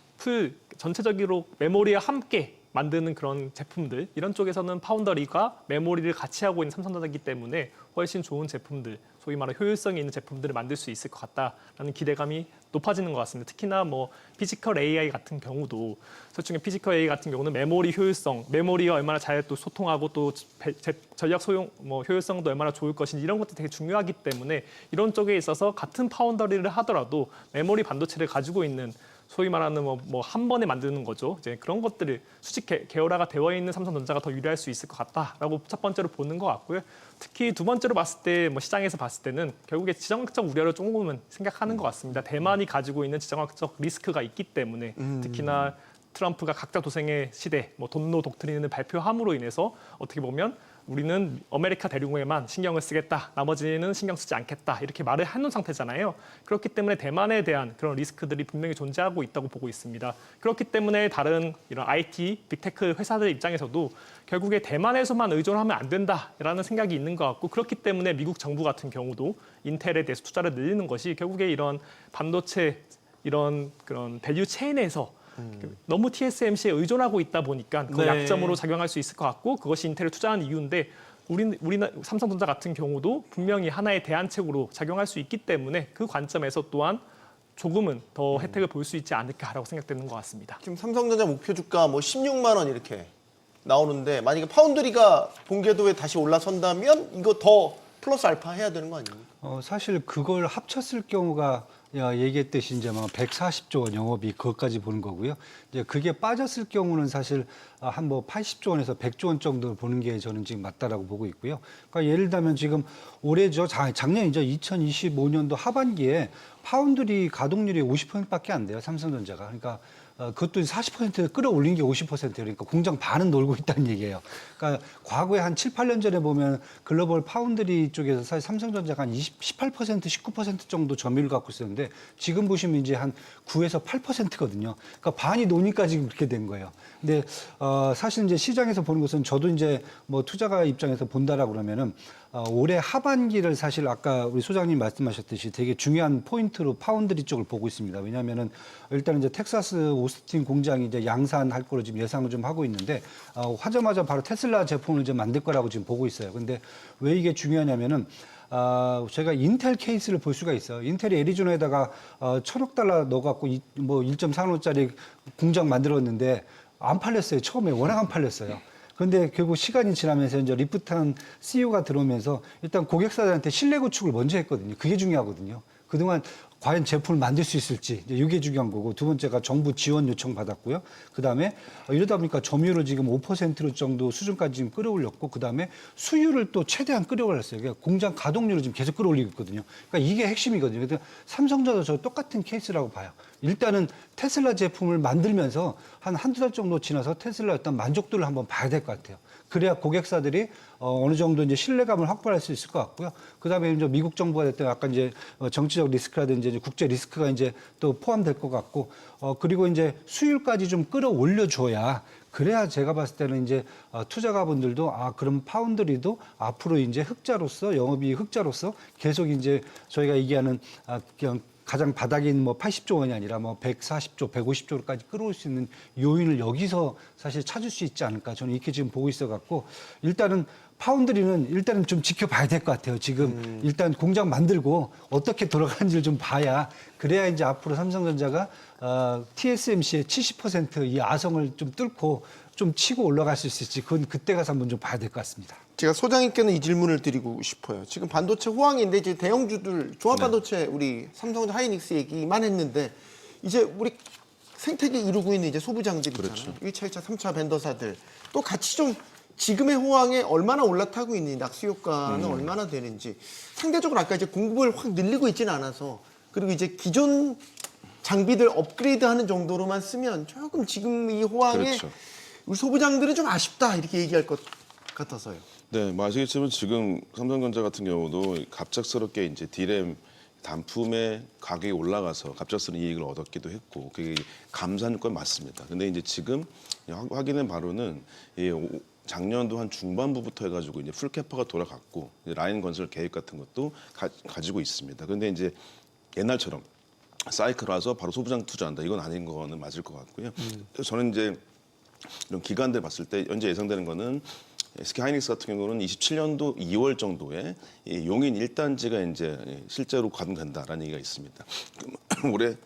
전체적으로 메모리와 함께 만드는 그런 제품들 이런 쪽에서는 파운더리가 메모리를 같이 하고 있는 삼성전자이기 때문에 훨씬 좋은 제품들 소위 말하는 효율성이 있는 제품들을 만들 수 있을 것 같다라는 기대감이 높아지는 것 같습니다. 특히나 뭐 피지컬 AI 같은 경우도 저중에 피지컬 AI 같은 경우는 메모리 효율성, 메모리와 얼마나 잘 또 소통하고 또 전략 소용 효율성도 얼마나 좋을 것인지 이런 것도 되게 중요하기 때문에 이런 쪽에 있어서 같은 파운더리를 하더라도 메모리 반도체를 가지고 있는 소위 말하는 뭐 한 번에 만드는 거죠. 이제 그런 것들을 수직 계열화가 되어 있는 삼성전자가 더 유리할 수 있을 것 같다라고 첫 번째로 보는 것 같고요. 특히 두 번째로 봤을 때 뭐 시장에서 봤을 때는 결국에 지정학적 우려를 조금은 생각하는 것 같습니다. 대만이 가지고 있는 지정학적 리스크가 있기 때문에 특히나 트럼프가 각자 도생의 시대, 뭐 돈노 독트린을 발표함으로 인해서 어떻게 보면 우리는 아메리카 대륙에만 신경을 쓰겠다. 나머지는 신경 쓰지 않겠다. 이렇게 말을 해놓은 상태잖아요. 그렇기 때문에 대만에 대한 그런 리스크들이 분명히 존재하고 있다고 보고 있습니다. 그렇기 때문에 다른 이런 IT, 빅테크 회사들 입장에서도 결국에 대만에서만 의존하면 안 된다라는 생각이 있는 것 같고 그렇기 때문에 미국 정부 같은 경우도 인텔에 대해서 투자를 늘리는 것이 결국에 이런 반도체 이런 그런 밸류 체인에서 너무 TSMC에 의존하고 있다 보니까 그 네. 약점으로 작용할 수 있을 것 같고 그것이 인텔을 투자한 이유인데 우리나 삼성전자 같은 경우도 분명히 하나의 대안책으로 작용할 수 있기 때문에 그 관점에서 또한 조금은 더 혜택을 볼 수 있지 않을까라고 생각되는 것 같습니다. 지금 삼성전자 목표 주가 뭐 16만 원 이렇게 나오는데 만약에 파운드리가 본궤도에 다시 올라선다면 이거 더 플러스 알파 해야 되는 거 아닙니까? 사실 그걸 합쳤을 경우가 얘기했듯이 이제 뭐 140조 원 영업이익 그것까지 보는 거고요. 이제 그게 빠졌을 경우는 사실 한 뭐 80조 원에서 100조 원 정도 보는 게 저는 지금 맞다라고 보고 있고요. 그러니까 예를 들면 지금 올해죠. 작년이죠. 2025년도 하반기에 파운드리 가동률이 50%밖에 안 돼요. 삼성전자가. 그러니까 그것도 40% 끌어올린 게 50%예요. 그러니까 공장 반은 놀고 있다는 얘기예요. 그러니까 과거에 한 7, 8년 전에 보면 글로벌 파운드리 쪽에서 사실 삼성전자가 한 18%, 19% 정도 점유율을 갖고 있었는데 지금 보시면 이제 한 9에서 8%거든요. 그러니까 반이 노니까 지금 그렇게 된 거예요. 근데 사실 이제 시장에서 보는 것은 저도 이제 뭐 투자가 입장에서 본다라고 그러면은 올해 하반기를 사실 아까 우리 소장님 말씀하셨듯이 되게 중요한 포인트로 파운드리 쪽을 보고 있습니다. 왜냐하면은 일단 이제 텍사스 오스틴 공장이 이제 양산할 거로 지금 예상을 좀 하고 있는데 하자마자 바로 테슬라 제품을 좀 만들 거라고 지금 보고 있어요. 근데 왜 이게 중요하냐면은 제가 인텔 케이스를 볼 수가 있어요. 인텔이 애리조나에다가 1,000억 달러 넣어갖고 뭐 1.4호짜리 공장 만들었는데 안 팔렸어요. 처음에 워낙 안 팔렸어요. 그런데 결국 시간이 지나면서 이제 리프탄 CEO가 들어오면서 일단 고객사들한테 신뢰 구축을 먼저 했거든요. 그게 중요하거든요. 그동안 과연 제품을 만들 수 있을지 이게 중요한 거고 두 번째가 정부 지원 요청 받았고요. 그다음에 이러다 보니까 점유율을 지금 5% 정도 수준까지 지금 끌어올렸고 그다음에 수율을 또 최대한 끌어올렸어요. 그러니까 공장 가동률을 지금 계속 끌어올리고 있거든요. 그러니까 이게 핵심이거든요. 그래서 삼성전자도 저 똑같은 케이스라고 봐요. 일단은 테슬라 제품을 만들면서 한두 달 정도 지나서 테슬라 어떤 만족도를 한번 봐야 될 것 같아요. 그래야 고객사들이 어느 정도 이제 신뢰감을 확보할 수 있을 것 같고요. 그다음에 이제 미국 정부가 됐든 약간 이제 정치적 리스크라든지 이제 국제 리스크가 이제 또 포함될 것 같고 그리고 이제 수율까지 좀 끌어올려 줘야 그래야 제가 봤을 때는 이제 투자가분들도 그럼 파운드리도 앞으로 이제 흑자로서 영업이익 흑자로서 계속 이제 저희가 얘기하는 그냥 가장 바닥인 뭐 80조 원이 아니라 뭐 140조, 150조까지 끌어올 수 있는 요인을 여기서 사실 찾을 수 있지 않을까 저는 이렇게 지금 보고 있어 갖고 일단은 파운드리는 일단은 좀 지켜봐야 될 것 같아요. 지금 일단 공장 만들고 어떻게 돌아가는지를 좀 봐야 그래야 이제 앞으로 삼성전자가 TSMC의 70%이 아성을 좀 뚫고 좀 치고 올라갈 수 있을지 그건 그때 가서 한번 좀 봐야 될 것 같습니다. 제가 소장님께는 이 질문을 드리고 싶어요. 지금 반도체 호황인데 이제 대형주들 종합반도체 우리 삼성전자 하이닉스 얘기만 했는데 이제 우리 생태계 이루고 있는 이제 소부장들 있잖아요. 그렇죠. 1차, 2차, 3차 벤더사들 또 같이 좀 지금의 호황에 얼마나 올라타고 있는지 낙수 효과는 얼마나 되는지 상대적으로 아까 이제 공급을 확 늘리고 있지는 않아서 그리고 이제 기존 장비들 업그레이드하는 정도로만 쓰면 조금 지금 이 호황에 그렇죠. 우리 소부장들은 좀 아쉽다 이렇게 얘기할 것 같아서요. 네, 뭐 아시겠지만 지금 삼성전자 같은 경우도 갑작스럽게 이제 D램 단품의 가격이 올라가서 갑작스러운 이익을 얻었기도 했고 그게 감사한 건 맞습니다. 근데 이제 지금 확인한 바로는 작년도 한 중반부부터 해가지고 이제 풀캐파가 돌아갔고 이제 라인 건설 계획 같은 것도 가지고 있습니다. 근데 이제 옛날처럼 사이클 와서 바로 소부장 투자한다 이건 아닌 거는 맞을 것 같고요. 저는 이제 이런 기간들 봤을 때 현재 예상되는 거는 SK 하이닉스 같은 경우는 27년도 2월 정도에 이 용인 1단지가 이제 실제로 가동된다라는 얘기가 있습니다. 올해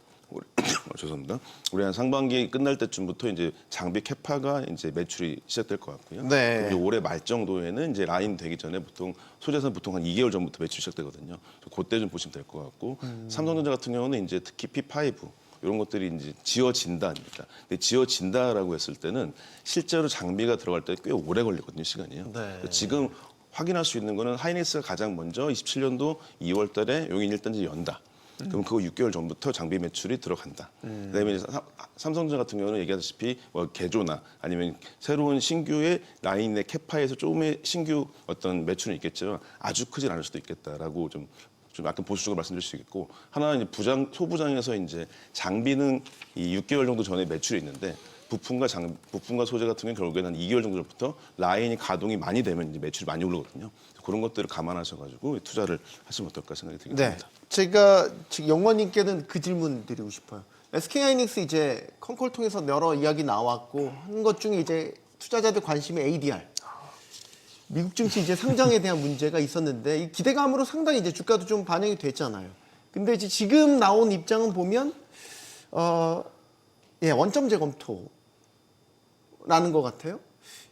죄송합니다. 올해 한 상반기 끝날 때쯤부터 이제 장비 캐파가 이제 매출이 시작될 것 같고요. 네. 올해 말 정도에는 이제 라인 되기 전에 보통 소재산 보통 한 2개월 전부터 매출 시작되거든요. 그때 좀 보시면 될 것 같고 삼성전자 같은 경우는 이제 특히 P5 이런 것들이 이제 지어진다입니다. 근데 지어진다라고 했을 때는 실제로 장비가 들어갈 때 꽤 오래 걸리거든요, 시간이요. 네. 지금 확인할 수 있는 거는 하이닉스가 가장 먼저 27년도 2월 달에 용인 1단지 연다. 그럼 그거 6개월 전부터 장비 매출이 들어간다. 그다음에 이제 삼성전자 같은 경우는 얘기하다시피 뭐 개조나 아니면 새로운 신규의 라인의 캐파에서 조금의 신규 어떤 매출은 있겠지만 아주 크진 않을 수도 있겠다라고 좀 약간 보수적으로 말씀드릴 수 있겠고 하나는 이제 소부장에서 이제 장비는 이 6개월 정도 전에 매출이 있는데 부품과 소재 같은 경우는 결국에는 한 2개월 정도 전부터 라인이 가동이 많이 되면 이제 매출이 많이 오르거든요. 그런 것들을 감안하셔가지고 투자를 하시면 어떨까 생각이 들게 네. 됩니다. 제가 지금 영원님께는 그 질문 드리고 싶어요. SK하이닉스 이제 컨콜 통해서 여러 이야기 나왔고 한 것 중에 이제 투자자들 관심이 ADR. 미국 증시 이제 상장에 대한 문제가 있었는데 이 기대감으로 상당히 이제 주가도 좀 반영이 됐잖아요. 근데 이제 지금 나온 입장은 보면 원점 재검토라는 것 같아요.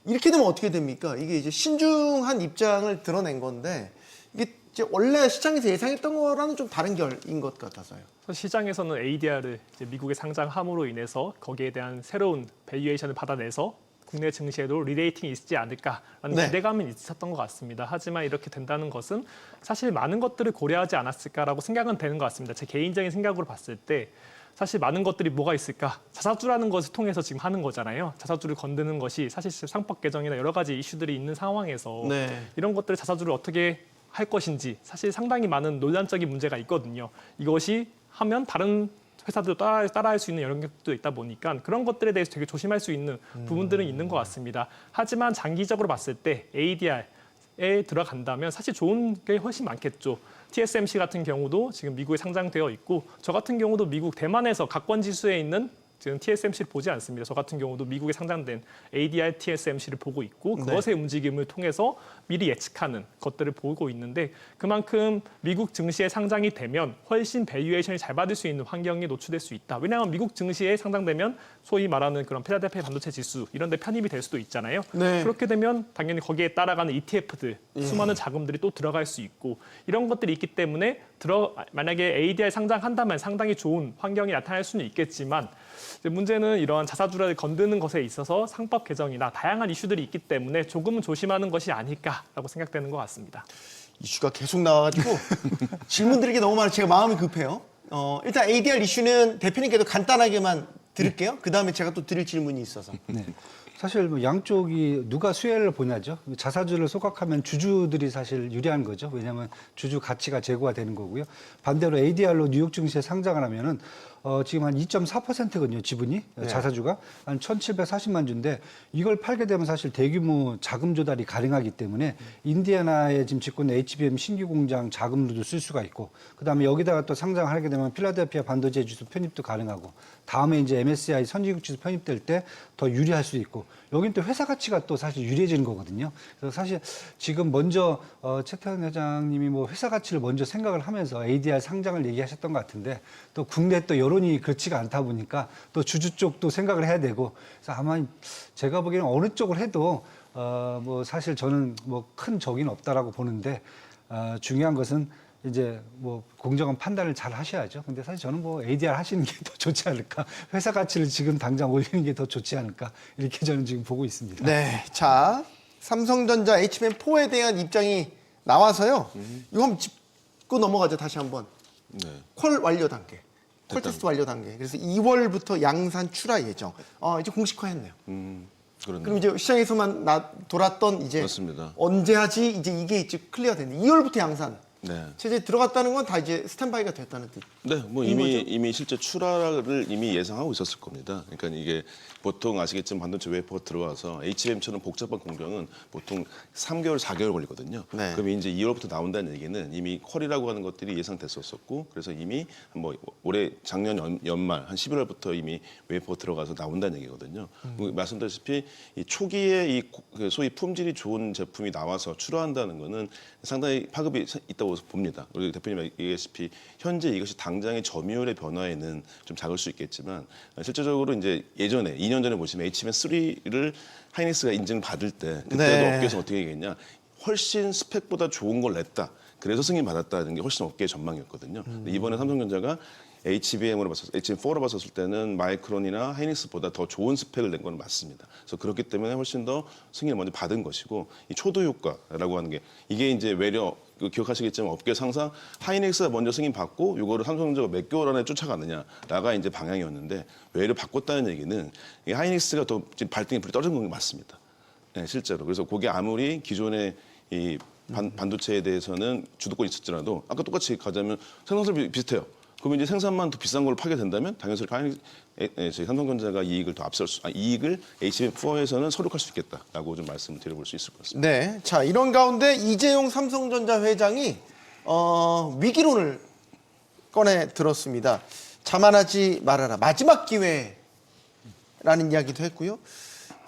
이렇게 되면 어떻게 됩니까? 이게 이제 신중한 입장을 드러낸 건데 이게 이제 원래 시장에서 예상했던 거랑은 좀 다른 결인 것 같아서요. 시장에서는 ADR을 이제 미국에 상장함으로 인해서 거기에 대한 새로운 밸류에이션을 받아내서 국내 증시에도 리레이팅이 있지 않을까라는 네. 기대감은 있었던 것 같습니다. 하지만 이렇게 된다는 것은 사실 많은 것들을 고려하지 않았을까라고 생각은 되는 것 같습니다. 제 개인적인 생각으로 봤을 때 사실 많은 것들이 뭐가 있을까? 자사주라는 것을 통해서 지금 하는 거잖아요. 자사주를 건드는 것이 사실 상법 개정이나 여러 가지 이슈들이 있는 상황에서 네. 이런 것들 자사주를 어떻게 할 것인지 사실 상당히 많은 논란적인 문제가 있거든요. 이것이 하면 다른 회사들도 따라할 수 있는 영역도 있다 보니까 그런 것들에 대해서 되게 조심할 수 있는 부분들은 있는 것 같습니다. 하지만 장기적으로 봤을 때 ADR에 들어간다면 사실 좋은 게 훨씬 많겠죠. TSMC 같은 경우도 지금 미국에 상장되어 있고 저 같은 경우도 미국 대만에서 각권 지수에 있는 지금 TSMC를 보지 않습니다. 저 같은 경우도 미국에 상장된 ADR TSMC를 보고 있고 그것의 움직임을 통해서 미리 예측하는 것들을 보고 있는데 그만큼 미국 증시에 상장이 되면 훨씬 밸류에이션이 잘 받을 수 있는 환경에 노출될 수 있다. 왜냐하면 미국 증시에 상장되면 소위 말하는 그런 필라델피아 반도체 지수 이런 데 편입이 될 수도 있잖아요. 네. 그렇게 되면 당연히 거기에 따라가는 ETF들 수많은 자금들이 또 들어갈 수 있고 이런 것들이 있기 때문에 만약에 ADR 상장한다면 상당히 좋은 환경이 나타날 수는 있겠지만 문제는 이러한 자사주를 건드는 것에 있어서 상법 개정이나 다양한 이슈들이 있기 때문에 조금은 조심하는 것이 아닐까라고 생각되는 것 같습니다. 이슈가 계속 나와가지고 질문 드리기 너무 많아서 제가 마음이 급해요. 일단 ADR 이슈는 대표님께도 간단하게만 들을게요. 그 다음에 제가 또 드릴 질문이 있어서. 네. 사실 뭐 양쪽이 누가 수혜를 보냐죠. 자사주를 소각하면 주주들이 사실 유리한 거죠. 왜냐하면 주주 가치가 제고가 되는 거고요. 반대로 ADR로 뉴욕 증시에 상장을 하면은 지금 한 2.4%거든요, 지분이. 네. 자사주가 한 1,740만 주인데 이걸 팔게 되면 사실 대규모 자금 조달이 가능하기 때문에 인디애나에 지금 짓고 있는 HBM 신규 공장 자금으로도 쓸 수가 있고 그다음에 여기다가 또 상장하게 되면 필라델피아 반도체 지수 편입도 가능하고 다음에 이제 MSCI 선진국 지수 편입될 때 더 유리할 수도 있고 여긴 또 회사 가치가 또 사실 유리해지는 거거든요. 그래서 사실 지금 먼저 최태원 회장님이 뭐 회사 가치를 먼저 생각을 하면서 ADR 상장을 얘기하셨던 것 같은데 또 국내 또 여론이 그렇지가 않다 보니까 또 주주 쪽도 생각을 해야 되고 그래서 아마 제가 보기에는 어느 쪽을 해도 뭐 사실 저는 뭐 큰 적은 없다라고 보는데 중요한 것은 이제 뭐 공정한 판단을 잘 하셔야죠. 근데 사실 저는 뭐 ADR 하시는 게 더 좋지 않을까. 회사 가치를 지금 당장 올리는 게 더 좋지 않을까. 이렇게 저는 지금 보고 있습니다. 네, 자 삼성전자 HBM4에 대한 입장이 나와서요. 이거 한번 짚고 넘어가죠. 다시 한번. 네. 퀄 완료 단계. 퀄 테스트 완료 단계. 그래서 2월부터 양산 출하 예정. 이제 공식화했네요. 그렇네요. 그럼 이제 시장에서만 돌았던 이제 맞습니다. 언제 하지 이제 이게 이제 클리어 됐네. 2월부터 양산. 네. 체제에 들어갔다는 건 다 이제 스탠바이가 됐다는 뜻. 네, 뭐 이미 실제 출하를 이미 예상하고 있었을 겁니다. 그러니까 이게 보통 아시겠지만 반도체 웨이퍼가 들어와서 HBM처럼 복잡한 공정은 보통 3개월, 4개월 걸리거든요. 네. 그럼 이제 2월부터 나온다는 얘기는 이미 퀄이라고 하는 것들이 예상됐었었고, 그래서 이미 뭐 올해 작년 연말 한 11월부터 이미 웨이퍼가 들어가서 나온다는 얘기거든요. 뭐 말씀드렸다시피 이 초기에 그 소위 품질이 좋은 제품이 나와서 출하한다는 거는 상당히 파급이 있다고 봅니다. 우리 대표님 얘기했다시피 현재 이것이 당장의 점유율의 변화에는 좀 작을 수 있겠지만 실제적으로 이제 예전에 2년 전에 보시면 HBM3를 하이닉스가 인증받을 때 그때도 네. 업계에서 어떻게 얘기했냐 훨씬 스펙보다 좋은 걸 냈다. 그래서 승인 받았다는 게 훨씬 업계의 전망이었거든요. 근데 이번에 삼성전자가 HBM으로 봤었을 HBM4로 봤었을 때는 마이크론이나 하이닉스보다 더 좋은 스펙을 낸 건 맞습니다. 그래서 그렇기 때문에 훨씬 더 승인을 먼저 받은 것이고 이 초도 효과라고 하는 게 이게 이제 외려 기억하시겠지만 업계에서 항상 하이닉스가 먼저 승인 받고 이거를 삼성전자가 몇 개월 안에 쫓아가느냐라가 이제 방향이었는데 외려 바꿨다는 얘기는 이 하이닉스가 더 지금 발등에 불이 떨어진 건 맞습니다. 네, 실제로. 그래서 그게 아무리 기존의 이 반도체에 대해서는 주도권이 있었더라도 아까 똑같이 가자면 생산설비 비슷해요. 그러면 이제 생산만 더 비싼 걸로 파게 된다면 당연히 저희 삼성전자가 이익을 더 이익을 HBM4에서는 서륙할 수 있겠다라고 좀 말씀을 드려볼 수 있을 것 같습니다. 네. 자, 이런 가운데 이재용 삼성전자 회장이 위기론을 꺼내 들었습니다. 자만하지 말아라. 마지막 기회라는 이야기도 했고요.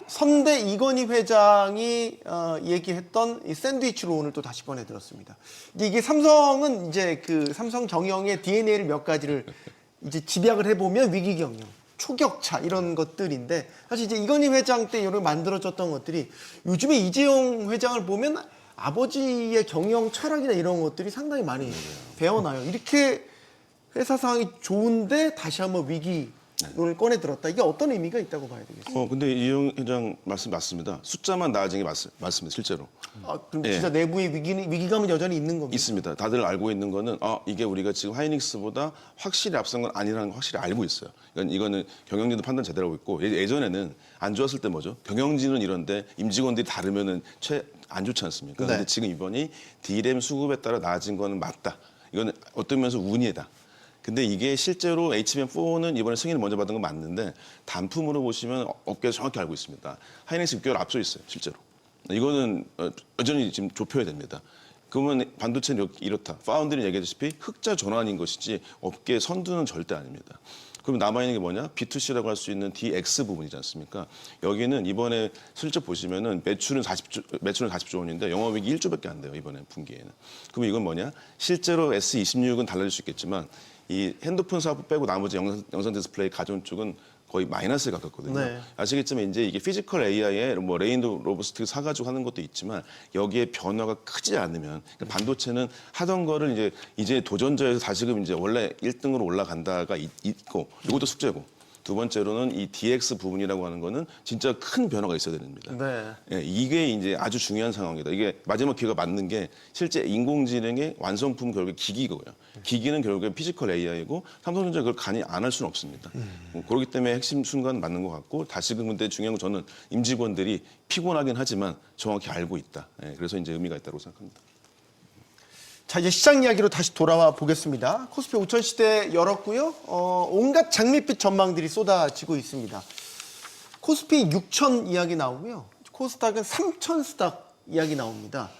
선대 이건희 회장이 얘기했던 이 샌드위치론을 또 다시 꺼내 들었습니다. 이게 삼성은 이제 그 삼성 정영의 DNA를 몇 가지를 이제 집약을 해보면 위기 경영, 초격차 이런 것들인데 사실 이제 이건희 회장 때 이런 만들어졌던 것들이 요즘에 이재용 회장을 보면 아버지의 경영 철학이나 이런 것들이 상당히 많이 배어나요. 이렇게 회사 상황이 좋은데 다시 한번 위기론을 꺼내 들었다. 이게 어떤 의미가 있다고 봐야 되겠어요? 근데 이재용 회장 말씀 맞습니다. 숫자만 나아진 게 맞습니다. 실제로. 그럼 진짜 내부의 위기감은 여전히 있는 겁니다. 있습니다. 다들 알고 있는 거는 이게 우리가 지금 하이닉스보다 확실히 앞선 건 아니라는 걸 확실히 알고 있어요. 이거는 경영진도 판단 제대로 하고 있고 예전에는 안 좋았을 때 뭐죠? 경영진은 이런데 임직원들이 다르면은 안 좋지 않습니까? 네. 근데 지금 이번이 D램 수급에 따라 나아진 거는 맞다. 이거는 어떤 면에서 운이다. 근데 이게 실제로 HBM4는 이번에 승인을 먼저 받은 건 맞는데 단품으로 보시면 업계에서 정확히 알고 있습니다. 하이닉스 6개월 앞서 있어요, 실제로. 이거는 여전히 지금 좁혀야 됩니다. 그러면 반도체는 이렇다. 파운드리는 얘기했다시피 흑자 전환인 것이지 업계 선두는 절대 아닙니다. 그럼 남아있는 게 뭐냐? B2C라고 할 수 있는 DX 부분이지 않습니까? 여기는 이번에 슬쩍 보시면은 매출은 40조 원인데 영업이익이 1조밖에 안 돼요, 이번에 분기에는. 그럼 이건 뭐냐? 실제로 S26은 달라질 수 있겠지만 이 핸드폰 사업 빼고 나머지 영상 디스플레이 가전 쪽은 거의 마이너스에 가깝거든요. 네. 아시겠지만 이제 이게 피지컬 AI에 뭐 레인도 로보스틱 사가지고 하는 것도 있지만 여기에 변화가 크지 않으면 그러니까 반도체는 하던 거를 이제 도전자에서 다시금 이제 원래 1등으로 올라간다가 있고 이것도 숙제고 두 번째로는 이 DX 부분이라고 하는 거는 진짜 큰 변화가 있어야 됩니다. 네. 예, 이게 이제 아주 중요한 상황이다. 이게 마지막 기회가 맞는 게 실제 인공지능의 완성품 결국에 기기고요. 기기는 결국에 피지컬 AI이고 삼성전자가 그걸 간이 안 할 수는 없습니다. 그렇기 때문에 핵심 순간 맞는 것 같고 다시금 근데 중요한 건 저는 임직원들이 피곤하긴 하지만 정확히 알고 있다. 예, 그래서 이제 의미가 있다고 생각합니다. 자, 이제 시장 이야기로 다시 돌아와 보겠습니다. 코스피 5천 시대 열었고요. 온갖 장밋빛 전망들이 쏟아지고 있습니다. 코스피 6천 이야기 나오고요. 코스닥은 3천 스닥 이야기 나옵니다.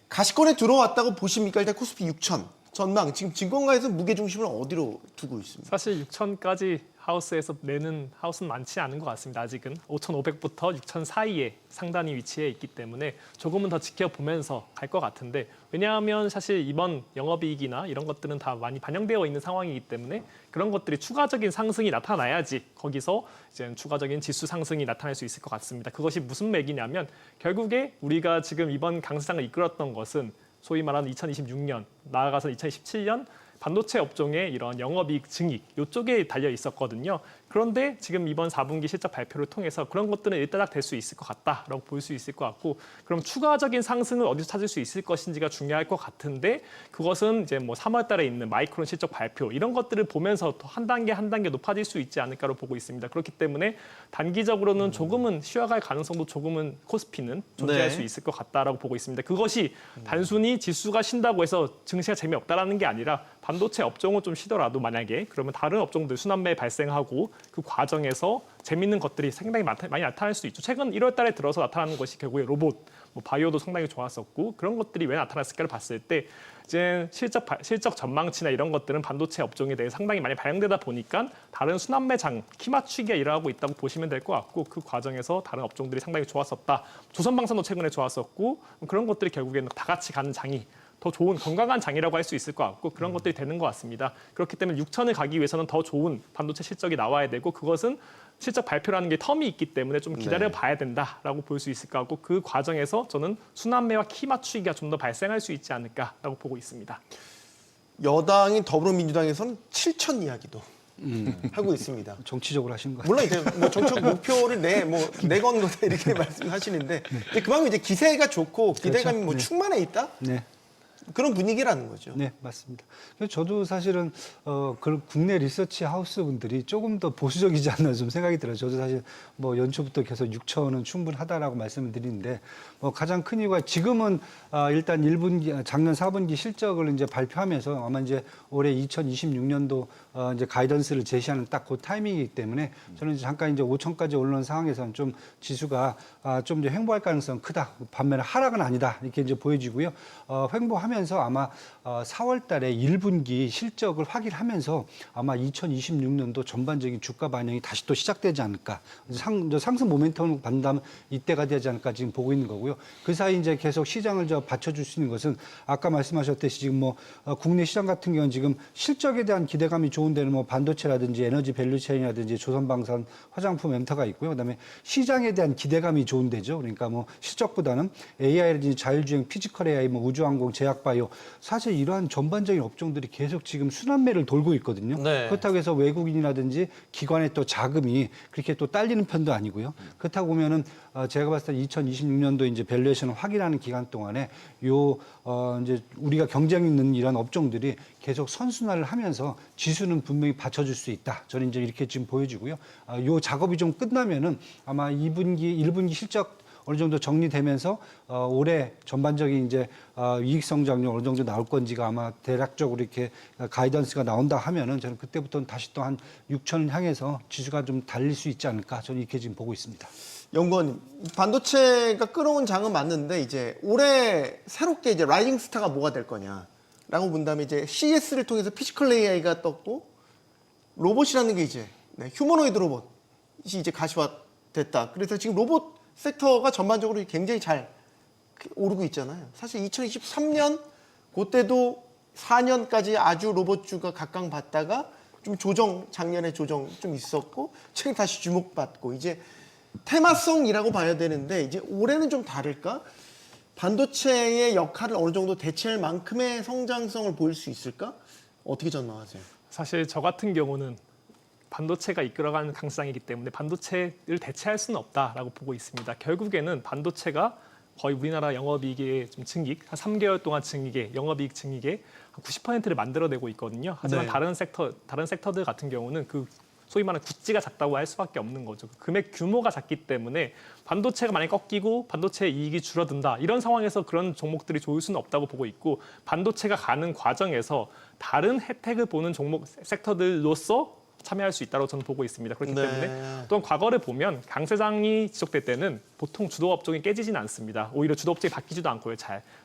가시권에 들어왔다고 보십니까? 일단 코스피 6천 전망. 지금 증권가에서 무게중심을 어디로 두고 있습니다? 사실 6천까지 하우스에서 내는 하우스는 많지 않은 것 같습니다. 아직은 5,500부터 6천 사이에 상단이 위치해 있기 때문에 조금은 더 지켜보면서 갈 것 같은데 왜냐하면 사실 이번 영업이익이나 이런 것들은 다 많이 반영되어 있는 상황이기 때문에 그런 것들이 추가적인 상승이 나타나야지 거기서 이제 추가적인 지수 상승이 나타날 수 있을 것 같습니다. 그것이 무슨 맥이냐면 결국에 우리가 지금 이번 강세장을 이끌었던 것은 소위 말하는 2026년 나아가서 2017년 반도체 업종의 이런 영업이익 증익 이쪽에 달려 있었거든요. 그런데 지금 이번 4분기 실적 발표를 통해서 그런 것들은 일단락 될 수 있을 것 같다라고 볼 수 있을 것 같고 그럼 추가적인 상승을 어디서 찾을 수 있을 것인지가 중요할 것 같은데 그것은 이제 뭐 3월 달에 있는 마이크론 실적 발표 이런 것들을 보면서 더 한 단계 높아질 수 있지 않을까로 보고 있습니다. 그렇기 때문에 단기적으로는 조금은 쉬어갈 가능성도 조금은 코스피는 존재할 네. 수 있을 것 같다라고 보고 있습니다. 그것이 단순히 지수가 쉰다고 해서 증시가 재미없다라는 게 아니라 반도체 업종은 좀 쉬더라도 만약에 그러면 다른 업종들 순환매 발생하고 그 과정에서 재밌는 것들이 상당히 많이 나타날 수 있죠. 최근 1월 달에 들어서 나타나는 것이 결국에 로봇, 뭐 바이오도 상당히 좋았었고 그런 것들이 왜 나타났을까를 봤을 때 이제 실적 전망치나 이런 것들은 반도체 업종에 대해 상당히 많이 반영되다 보니까 다른 순환매장 키 맞추기가 일어나고 있다고 보시면 될 것 같고 그 과정에서 다른 업종들이 상당히 좋았었다. 조선방산도 최근에 좋았었고 그런 것들이 결국에는 다 같이 가는 장이 더 좋은 건강한 장이라고 할 수 있을 것 같고 그런 것들이 되는 것 같습니다. 그렇기 때문에 6천을 가기 위해서는 더 좋은 반도체 실적이 나와야 되고 그것은 실적 발표라는 게 텀이 있기 때문에 좀 기다려 봐야 된다라고 볼 수 있을 것 같고 그 과정에서 저는 순환매와 키 맞추기가 좀 더 발생할 수 있지 않을까라고 보고 있습니다. 여당인 더불어민주당에서는 7천 이야기도 하고 있습니다. 정치적으로 하신 거 같아요. 물론 이제 뭐 정책 목표를 내건 거다 이렇게 말씀하시는데 이제 그만큼 이제 기세가 좋고 기대감이 그렇죠. 뭐 네. 충만해 있다 네. 그런 분위기라는 거죠. 네, 맞습니다. 그래서 저도 사실은 그런 국내 리서치 하우스 분들이 조금 더 보수적이지 않나 좀 생각이 들어요. 저도 사실 뭐 연초부터 계속 6천은 충분하다라고 말씀을 드리는데 뭐 가장 큰 이유가 지금은 일단 1분기 작년 4분기 실적을 이제 발표하면서 아마 이제 올해 2026년도 이제 가이던스를 제시하는 딱 그 타이밍이기 때문에 저는 잠깐 이제 5천까지 오르는 상황에서는 좀 지수가 좀 이제 횡보할 가능성 크다. 반면에 하락은 아니다. 이렇게 이제 보여지고요. 횡보하면서 아마 4월 달에 1분기 실적을 확인하면서 아마 2026년도 전반적인 주가 반영이 다시 또 시작되지 않을까. 상승 모멘텀을 받는다면 이때가 되지 않을까 지금 보고 있는 거고요. 그 사이 이제 계속 시장을 받쳐줄 수 있는 것은 아까 말씀하셨듯이 지금 뭐 국내 시장 같은 경우는 지금 실적에 대한 기대감이 좋은 데는 뭐 반도체라든지 에너지 밸류체인이라든지 조선방산, 화장품, 엔터가 있고요. 그다음에 시장에 대한 기대감이 좋은 데죠. 그러니까 뭐 실적보다는 AI라든지 자율주행, 피지컬 AI, 뭐 우주항공, 제약바이오 사실 이러한 전반적인 업종들이 계속 지금 순환매를 돌고 있거든요. 네. 그렇다고 해서 외국인이라든지 기관의 또 자금이 그렇게 또 딸리는 편도 아니고요. 그렇다고 보면은 제가 봤을 때 2026년도 이제 밸류에이션을 확인하는 기간 동안에 이제 우리가 경쟁 있는 이런 업종들이 계속 선순환을 하면서 지수는 분명히 받쳐줄 수 있다. 저는 이제 이렇게 지금 보여지고요. 요 작업이 좀 끝나면은 아마 2분기, 1분기 실적 어느 정도 정리되면서 올해 전반적인 이제 이익 성장률 어느 정도 나올 건지가 아마 대략적으로 이렇게 가이던스가 나온다 하면은 저는 그때부터는 다시 또 한 6천을 향해서 지수가 좀 달릴 수 있지 않을까 저는 이렇게 지금 보고 있습니다. 연구원님, 반도체가 끌어온 장은 맞는데 이제 올해 새롭게 이제 라이징 스타가 뭐가 될 거냐라고 본다면 이제 CES를 통해서 피지컬 AI가 떴고 로봇이라는 게 이제 휴머노이드 로봇이 이제 가시화됐다. 그래서 지금 로봇 섹터가 전반적으로 굉장히 잘 오르고 있잖아요. 사실 2023년 그때도 4년까지 아주 로봇주가 각광받다가 좀 작년에 조정 좀 있었고 최근 다시 주목받고 이제 테마성이라고 봐야 되는데 이제 올해는 좀 다를까? 반도체의 역할을 어느 정도 대체할 만큼의 성장성을 보일 수 있을까? 어떻게 전망하세요? 사실 저 같은 경우는 반도체가 이끌어가는 강시장이기 때문에 반도체를 대체할 수는 없다라고 보고 있습니다. 결국에는 반도체가 거의 우리나라 영업이익의 좀 증익, 한 3개월 동안 증익의 영업이익 증익의 한 90%를 만들어내고 있거든요. 하지만 네. 다른 섹터들 같은 경우는 그 소위 말하는 구찌가 작다고 할 수밖에 없는 거죠. 금액 규모가 작기 때문에 반도체가 많이 꺾이고 반도체 이익이 줄어든다. 이런 상황에서 그런 종목들이 좋을 수는 없다고 보고 있고 반도체가 가는 과정에서 다른 혜택을 보는 종목 섹터들로서 참여할 수 있다고 저는 보고 있습니다. 그렇기 네. 때문에 또한 과거를 보면 강세장이 지속될 때는 보통 주도 업종이 깨지지는 않습니다. 오히려 주도 업종이 바뀌지도 않고요.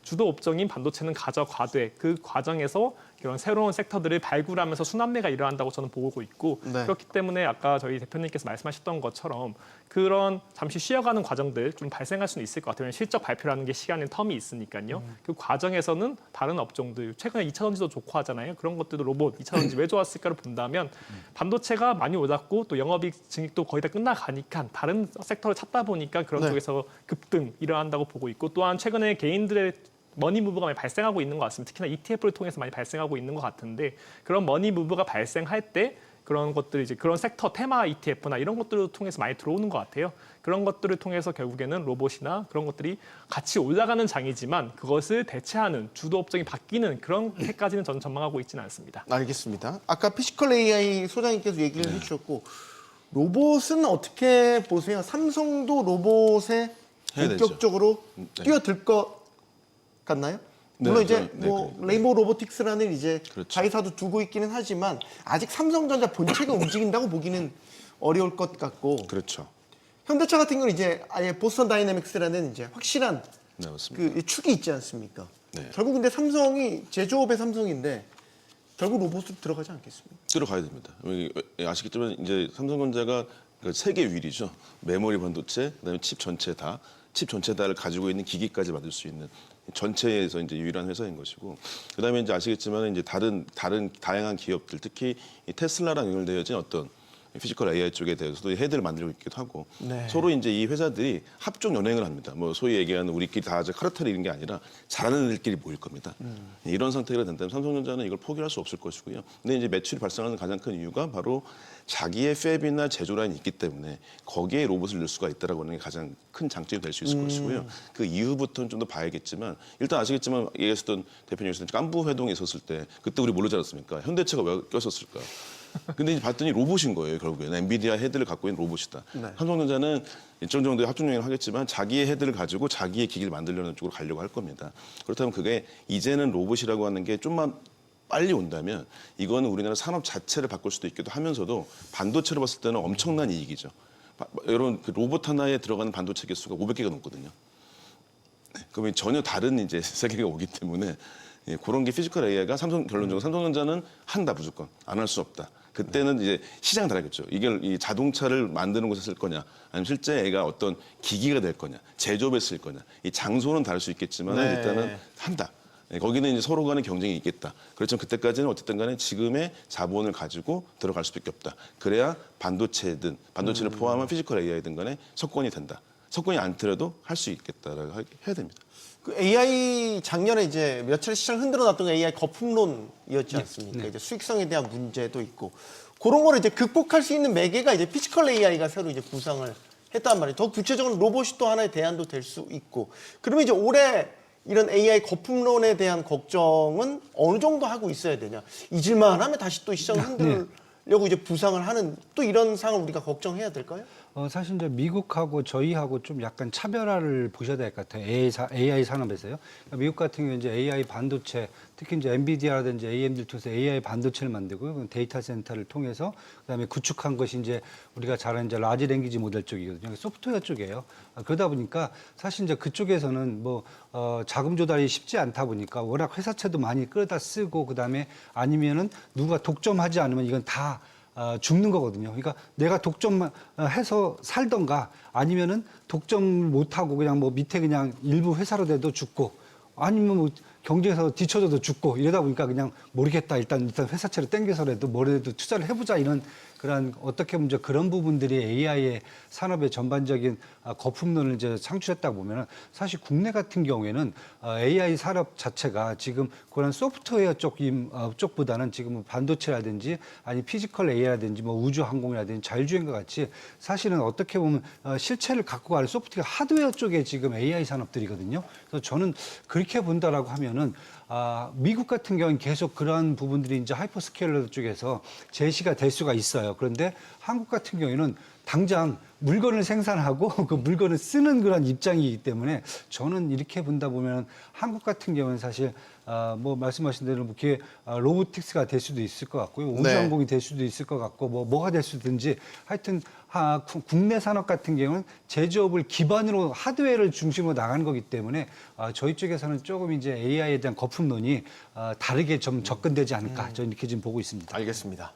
주도 업종인 반도체는 가져가되 그 과정에서 이런 새로운 섹터들을 발굴하면서 순환매가 일어난다고 저는 보고 있고 네. 그렇기 때문에 아까 저희 대표님께서 말씀하셨던 것처럼 그런 잠시 쉬어가는 과정들 좀 발생할 수는 있을 것 같아요. 실적 발표라는 게 시간의 텀이 있으니까요. 그 과정에서는 다른 업종들 최근에 2차전지도 좋고 하잖아요. 그런 것들도 로봇 2차전지 왜 좋았을까를 본다면 반도체가 많이 올랐고 또 영업이익 증익도 거의 다 끝나가니까 다른 섹터를 찾다 보니까 그런 네. 쪽에서 급등 일어난다고 보고 있고 또한 최근에 개인들의 머니 무브가 많이 발생하고 있는 것 같습니다. 특히나 ETF를 통해서 많이 발생하고 있는 것 같은데 그런 머니 무브가 발생할 때 그런 것들이 이제 그런 섹터 테마 ETF나 이런 것들을 통해서 많이 들어오는 것 같아요. 그런 것들을 통해서 결국에는 로봇이나 그런 것들이 같이 올라가는 장이지만 그것을 대체하는 주도 업종이 바뀌는 그런 해까지는 저는 전망하고 있지는 않습니다. 알겠습니다. 아까 피지컬 AI 소장님께서 얘기를 해주셨고 로봇은 어떻게 보세요? 삼성도 로봇에 해야 되죠. 본격적으로 네. 뛰어들 것 같나요? 네, 물론 이제 네, 뭐 네. 레인보우 로보틱스라는 이제 그렇죠. 자회사도 두고 있기는 하지만 아직 삼성전자 본체가 움직인다고 보기는 어려울 것 같고 그렇죠. 현대차 같은 경우는 이제 아예 보스턴 다이내믹스라는 이제 확실한 네, 맞습니다. 그 축이 있지 않습니까? 네. 결국 근데 삼성이 제조업의 삼성인데 결국 로봇으로 들어가지 않겠습니까? 들어가야 됩니다. 아시겠지만 이제 삼성전자가 그 세계 위리죠. 메모리 반도체, 그다음에 칩 전체 다를 가지고 있는 기기까지 만들 수 있는 전체에서 이제 유일한 회사인 것이고, 그다음에 이제 아시겠지만 이제 다른 다양한 기업들, 특히 이 테슬라랑 연결되어진 어떤 피지컬 AI 쪽에 대해서도 헤드를 만들고 있기도 하고 네. 서로 이제 이 회사들이 합종 연행을 합니다. 뭐 소위 얘기하는 우리끼리 다 카르텔이 이런 게 아니라 잘하는 애들끼리 모일 겁니다. 이런 상태가 된다면 삼성전자는 이걸 포기할 수 없을 것이고요. 근데 이제 매출이 발생하는 가장 큰 이유가 바로 자기의 팹이나 제조 라인이 있기 때문에 거기에 로봇을 넣을 수가 있다라고 하는 게 가장 큰 장점이 될 수 있을 것이고요. 그 이후부터는 좀 더 봐야겠지만 일단 아시겠지만 얘기했었던 대표님께서는 깐부 회동에 있었을 때 그때 우리 모르지 않았습니까? 현대차가 왜 꼈었을까? 근데 이제 봤더니 로봇인 거예요, 결국에는. 엔비디아 헤드를 갖고 있는 로봇이다. 네. 삼성전자는 일정 정도의 합종용을 하겠지만 자기의 헤드를 가지고 자기의 기기를 만들려는 쪽으로 가려고 할 겁니다. 그렇다면 그게 이제는 로봇이라고 하는 게 좀만 빨리 온다면 이거는 우리나라 산업 자체를 바꿀 수도 있기도 하면서도 반도체로 봤을 때는 엄청난 이익이죠. 여러분, 그 로봇 하나에 들어가는 반도체 개수가 500개가 넘거든요. 네, 그러면 전혀 다른 이제 세계가 오기 때문에 예, 그런 게 피지컬 AI가 결론적으로 삼성전자는 한다 무조건 안 할 수 없다. 그때는 이제 시장 달라겠죠. 이게 이 자동차를 만드는 곳에 쓸 거냐, 아니면 실제 애가 어떤 기기가 될 거냐, 제조업에 쓸 거냐. 이 장소는 다를 수 있겠지만 네. 일단은 한다. 예, 거기는 이제 서로 간의 경쟁이 있겠다. 그렇지만 그때까지는 어쨌든 간에 지금의 자본을 가지고 들어갈 수밖에 없다. 그래야 반도체를 포함한 피지컬 AI든 간에 석권이 된다. 석권이 않더라도 할 수 있겠다라고 해야 됩니다. 그 AI 작년에 이제 몇 차례 시장 흔들어 놨던 게 AI 거품론이었지 않습니까? 이제 수익성에 대한 문제도 있고 그런 거를 이제 극복할 수 있는 매개가 이제 피지컬 AI가 새로 이제 구상을 했단 말이에요. 더 구체적으로 로봇이 또 하나의 대안도 될 수 있고 그러면 이제 올해 이런 AI 거품론에 대한 걱정은 어느 정도 하고 있어야 되냐? 잊을만 하면 다시 또 시장을 흔들려고 이제 부상을 하는 또 이런 상황을 우리가 걱정해야 될까요? 사실 이제 미국하고 저희하고 좀 약간 차별화를 보셔야 될 것 같아요. AI 산업에서요. 그러니까 미국 같은 경우 이제 AI 반도체, 특히 이제 엔비디아라든지 AMD를 통해서 AI 반도체를 만들고요. 데이터 센터를 통해서 그다음에 구축한 것이 이제 우리가 잘 아는 이제 라지 랭귀지 모델 쪽이거든요. 소프트웨어 쪽이에요. 그러다 보니까 사실 이제 그쪽에서는 뭐 자금 조달이 쉽지 않다 보니까 워낙 회사채도 많이 끌어다 쓰고 그다음에 아니면은 누가 독점하지 않으면 이건 다 죽는 거거든요. 그러니까 내가 독점해서 살던가 아니면은 독점 못하고 그냥 뭐 밑에 그냥 일부 회사로 돼도 죽고 아니면 뭐 경쟁에서 뒤쳐져도 죽고 이러다 보니까 그냥 모르겠다. 일단 회사채로 땡겨서라도 뭐라도 투자를 해보자 이런 그런 어떻게 보면 이제 그런 부분들이 AI의 산업의 전반적인 거품론을 이제 창출했다 보면은 사실 국내 같은 경우에는 AI 산업 자체가 지금 그런 소프트웨어 쪽보다는 지금 반도체라든지 아니 피지컬 AI라든지 뭐 우주 항공이라든지 자율주행과 같이 사실은 어떻게 보면 실체를 갖고 가는 소프트웨어 하드웨어 쪽에 지금 AI 산업들이거든요. 그래서 저는 그렇게 본다라고 하면은 미국 같은 경우는 계속 그러한 부분들이 이제 하이퍼스케일러 쪽에서 제시가 될 수가 있어요. 그런데 한국 같은 경우에는 당장 물건을 생산하고 그 물건을 쓰는 그런 입장이기 때문에 저는 이렇게 본다 보면 한국 같은 경우는 사실 뭐 말씀하신 대로 뭐 그게 로보틱스가 될 수도 있을 것 같고요. 우주항공이 될 수도 있을 것 같고 뭐가 될 수든지 하여튼 국내 산업 같은 경우는 제조업을 기반으로 하드웨어를 중심으로 나가는 거기 때문에 저희 쪽에서는 조금 이제 AI에 대한 거품론이 다르게 좀 접근되지 않을까 저는 이렇게 지금 보고 있습니다. 알겠습니다.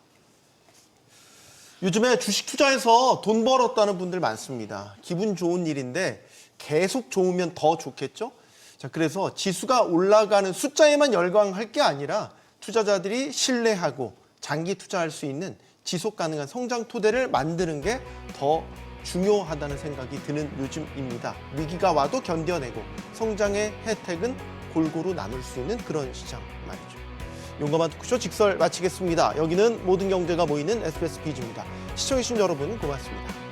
요즘에 주식 투자해서 돈 벌었다는 분들 많습니다. 기분 좋은 일인데 계속 좋으면 더 좋겠죠? 자, 그래서 지수가 올라가는 숫자에만 열광할 게 아니라 투자자들이 신뢰하고 장기 투자할 수 있는 지속 가능한 성장 토대를 만드는 게 더 중요하다는 생각이 드는 요즘입니다. 위기가 와도 견뎌내고 성장의 혜택은 골고루 나눌 수 있는 그런 시장 말이죠. 용감한 토크쇼 직설 마치겠습니다. 여기는 모든 경제가 모이는 SBS 비즈입니다. 시청해주신 여러분 고맙습니다.